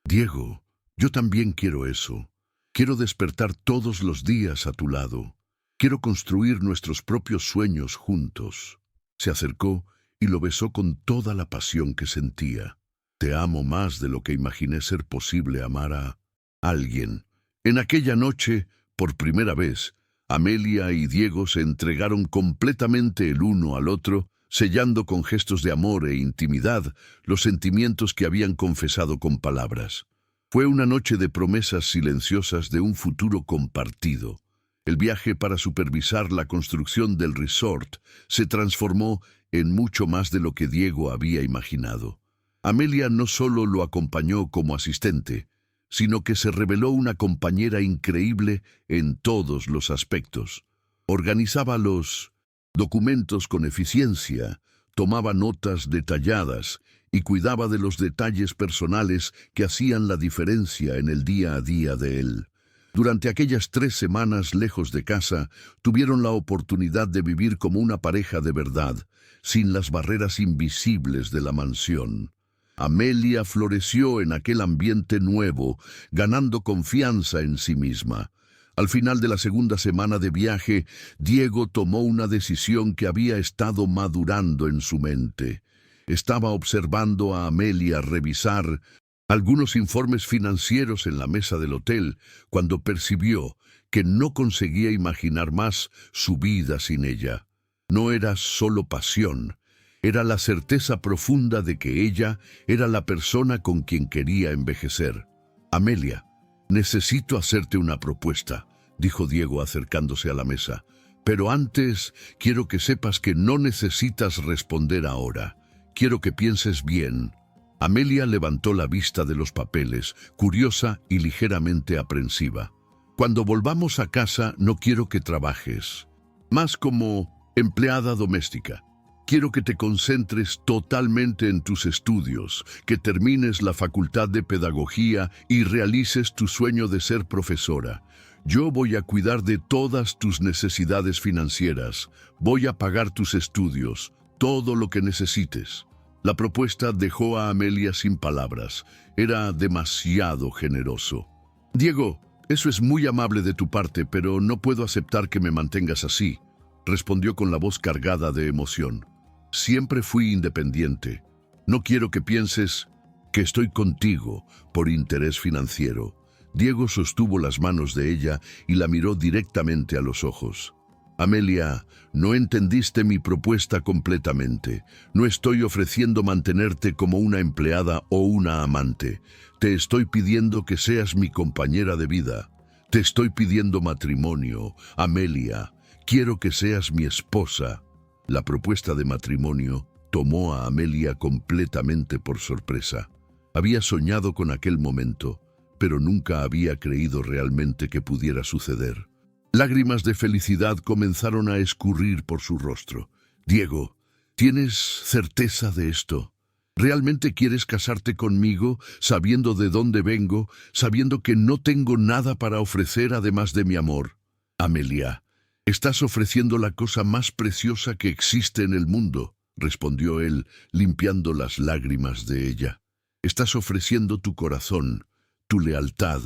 «Diego, yo también quiero eso. Quiero despertar todos los días a tu lado. Quiero construir nuestros propios sueños juntos». Se acercó y lo besó con toda la pasión que sentía. «Te amo más de lo que imaginé ser posible amar a alguien». En aquella noche, por primera vez, Amelia y Diego se entregaron completamente el uno al otro, sellando con gestos de amor e intimidad los sentimientos que habían confesado con palabras. Fue una noche de promesas silenciosas de un futuro compartido. El viaje para supervisar la construcción del resort se transformó en mucho más de lo que Diego había imaginado. Amelia no solo lo acompañó como asistente, sino que se reveló una compañera increíble en todos los aspectos. Organizaba los documentos con eficiencia, tomaba notas detalladas y cuidaba de los detalles personales que hacían la diferencia en el día a día de él. Durante aquellas 3 semanas lejos de casa, tuvieron la oportunidad de vivir como una pareja de verdad, sin las barreras invisibles de la mansión. Amelia floreció en aquel ambiente nuevo, ganando confianza en sí misma. Al final de la 2ª semana de viaje, Diego tomó una decisión que había estado madurando en su mente. Estaba observando a Amelia revisar algunos informes financieros en la mesa del hotel cuando percibió que no conseguía imaginar más su vida sin ella. No era solo pasión, era la certeza profunda de que ella era la persona con quien quería envejecer. «Amelia, necesito hacerte una propuesta», dijo Diego acercándose a la mesa. «Pero antes quiero que sepas que no necesitas responder ahora. Quiero que pienses bien». Amelia levantó la vista de los papeles, curiosa y ligeramente aprensiva. Cuando volvamos a casa no quiero que trabajes, más como empleada doméstica. Quiero que te concentres totalmente en tus estudios, que termines la facultad de pedagogía y realices tu sueño de ser profesora. Yo voy a cuidar de todas tus necesidades financieras, voy a pagar tus estudios, todo lo que necesites. La propuesta dejó a Amelia sin palabras. Era demasiado generoso. Diego, eso es muy amable de tu parte, pero no puedo aceptar que me mantengas así, respondió con la voz cargada de emoción. Siempre fui independiente. No quiero que pienses que estoy contigo por interés financiero. Diego sostuvo las manos de ella y la miró directamente a los ojos. Amelia, no entendiste mi propuesta completamente. No estoy ofreciendo mantenerte como una empleada o una amante. Te estoy pidiendo que seas mi compañera de vida. Te estoy pidiendo matrimonio. Amelia, quiero que seas mi esposa. La propuesta de matrimonio tomó a Amelia completamente por sorpresa. Había soñado con aquel momento, pero nunca había creído realmente que pudiera suceder. Lágrimas de felicidad comenzaron a escurrir por su rostro. Diego, ¿tienes certeza de esto? ¿Realmente quieres casarte conmigo, sabiendo de dónde vengo, sabiendo que no tengo nada para ofrecer además de mi amor? Amelia, estás ofreciendo la cosa más preciosa que existe en el mundo, respondió él, limpiando las lágrimas de ella. Estás ofreciendo tu corazón, tu lealtad,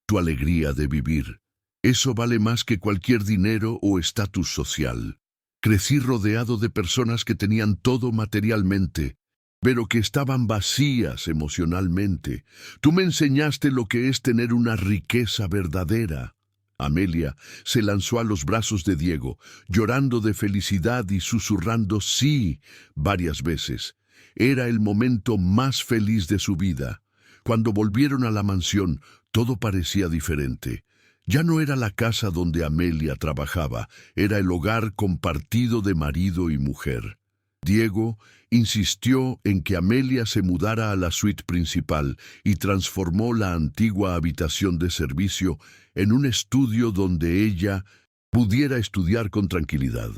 tu alegría de vivir. Eso vale más que cualquier dinero o estatus social. Crecí rodeado de personas que tenían todo materialmente, pero que estaban vacías emocionalmente. Tú me enseñaste lo que es tener una riqueza verdadera. Amelia se lanzó a los brazos de Diego, llorando de felicidad y susurrando sí varias veces. Era el momento más feliz de su vida. Cuando volvieron a la mansión, todo parecía diferente. Ya no era la casa donde Amelia trabajaba, era el hogar compartido de marido y mujer. Diego insistió en que Amelia se mudara a la suite principal y transformó la antigua habitación de servicio en un estudio donde ella pudiera estudiar con tranquilidad.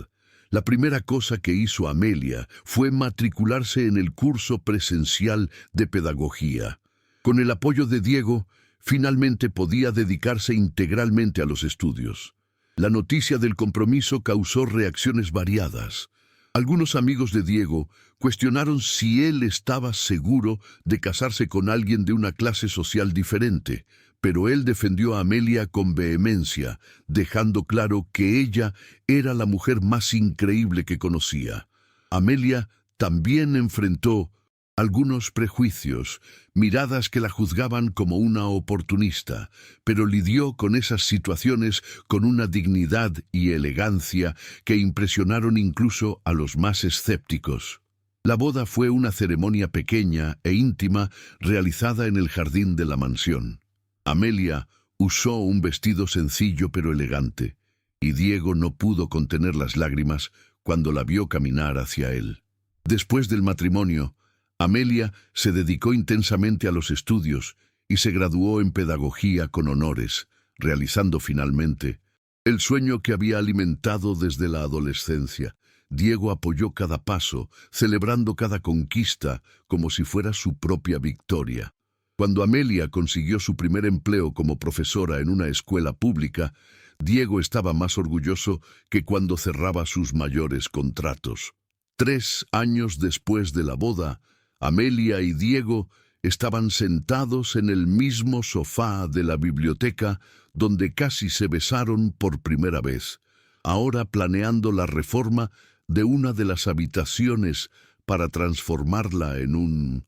La primera cosa que hizo Amelia fue matricularse en el curso presencial de pedagogía. Con el apoyo de Diego, finalmente podía dedicarse integralmente a los estudios. La noticia del compromiso causó reacciones variadas. Algunos amigos de Diego cuestionaron si él estaba seguro de casarse con alguien de una clase social diferente, pero él defendió a Amelia con vehemencia, dejando claro que ella era la mujer más increíble que conocía. Amelia también enfrentó algunos prejuicios, miradas que la juzgaban como una oportunista, pero lidió con esas situaciones con una dignidad y elegancia que impresionaron incluso a los más escépticos. La boda fue una ceremonia pequeña e íntima realizada en el jardín de la mansión. Amelia usó un vestido sencillo pero elegante, y Diego no pudo contener las lágrimas cuando la vio caminar hacia él. Después del matrimonio, Amelia se dedicó intensamente a los estudios y se graduó en pedagogía con honores, realizando finalmente el sueño que había alimentado desde la adolescencia. Diego apoyó cada paso, celebrando cada conquista como si fuera su propia victoria. Cuando Amelia consiguió su primer empleo como profesora en una escuela pública, Diego estaba más orgulloso que cuando cerraba sus mayores contratos. 3 años después de la boda, Amelia y Diego estaban sentados en el mismo sofá de la biblioteca donde casi se besaron por primera vez, ahora planeando la reforma de una de las habitaciones para transformarla en un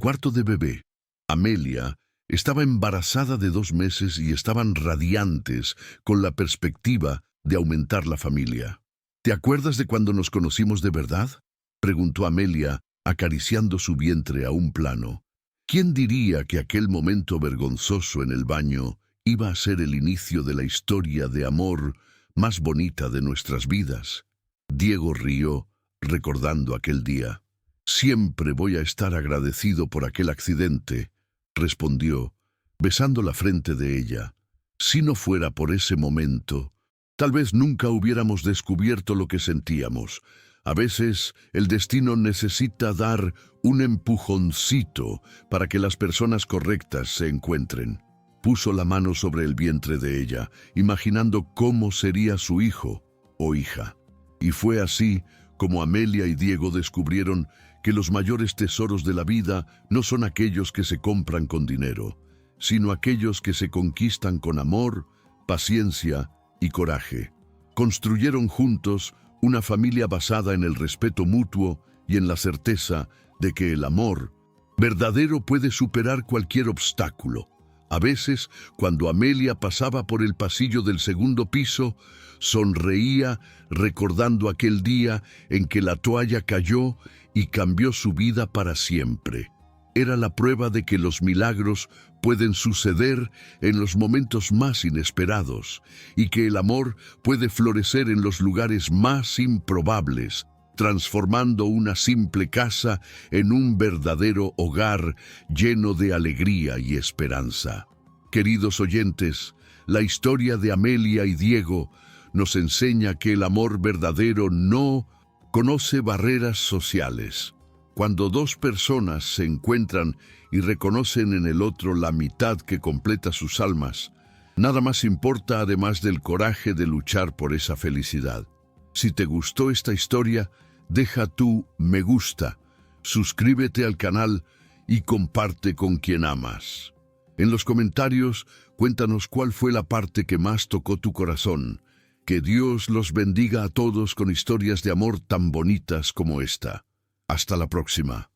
cuarto de bebé. Amelia estaba embarazada de 2 meses y estaban radiantes con la perspectiva de aumentar la familia. ¿Te acuerdas de cuando nos conocimos de verdad?, preguntó Amelia, acariciando su vientre a un plano. ¿Quién diría que aquel momento vergonzoso en el baño iba a ser el inicio de la historia de amor más bonita de nuestras vidas? Diego rió, recordando aquel día. Siempre voy a estar agradecido por aquel accidente, respondió, besando la frente de ella. Si no fuera por ese momento, tal vez nunca hubiéramos descubierto lo que sentíamos. A veces el destino necesita dar un empujoncito para que las personas correctas se encuentren. Puso la mano sobre el vientre de ella, imaginando cómo sería su hijo o hija. Y fue así como Amelia y Diego descubrieron que los mayores tesoros de la vida no son aquellos que se compran con dinero, sino aquellos que se conquistan con amor, paciencia y coraje. Construyeron juntos una familia basada en el respeto mutuo y en la certeza de que el amor verdadero puede superar cualquier obstáculo. A veces, cuando Amelia pasaba por el pasillo del segundo piso, sonreía recordando aquel día en que la toalla cayó y cambió su vida para siempre. Era la prueba de que los milagros pueden suceder en los momentos más inesperados y que el amor puede florecer en los lugares más improbables, transformando una simple casa en un verdadero hogar lleno de alegría y esperanza. Queridos oyentes, la historia de Amelia y Diego nos enseña que el amor verdadero no conoce barreras sociales. Cuando dos personas se encuentran y reconocen en el otro la mitad que completa sus almas, nada más importa además del coraje de luchar por esa felicidad. Si te gustó esta historia, deja tu me gusta, suscríbete al canal y comparte con quien amas. En los comentarios, cuéntanos cuál fue la parte que más tocó tu corazón. Que Dios los bendiga a todos con historias de amor tan bonitas como esta. Hasta la próxima.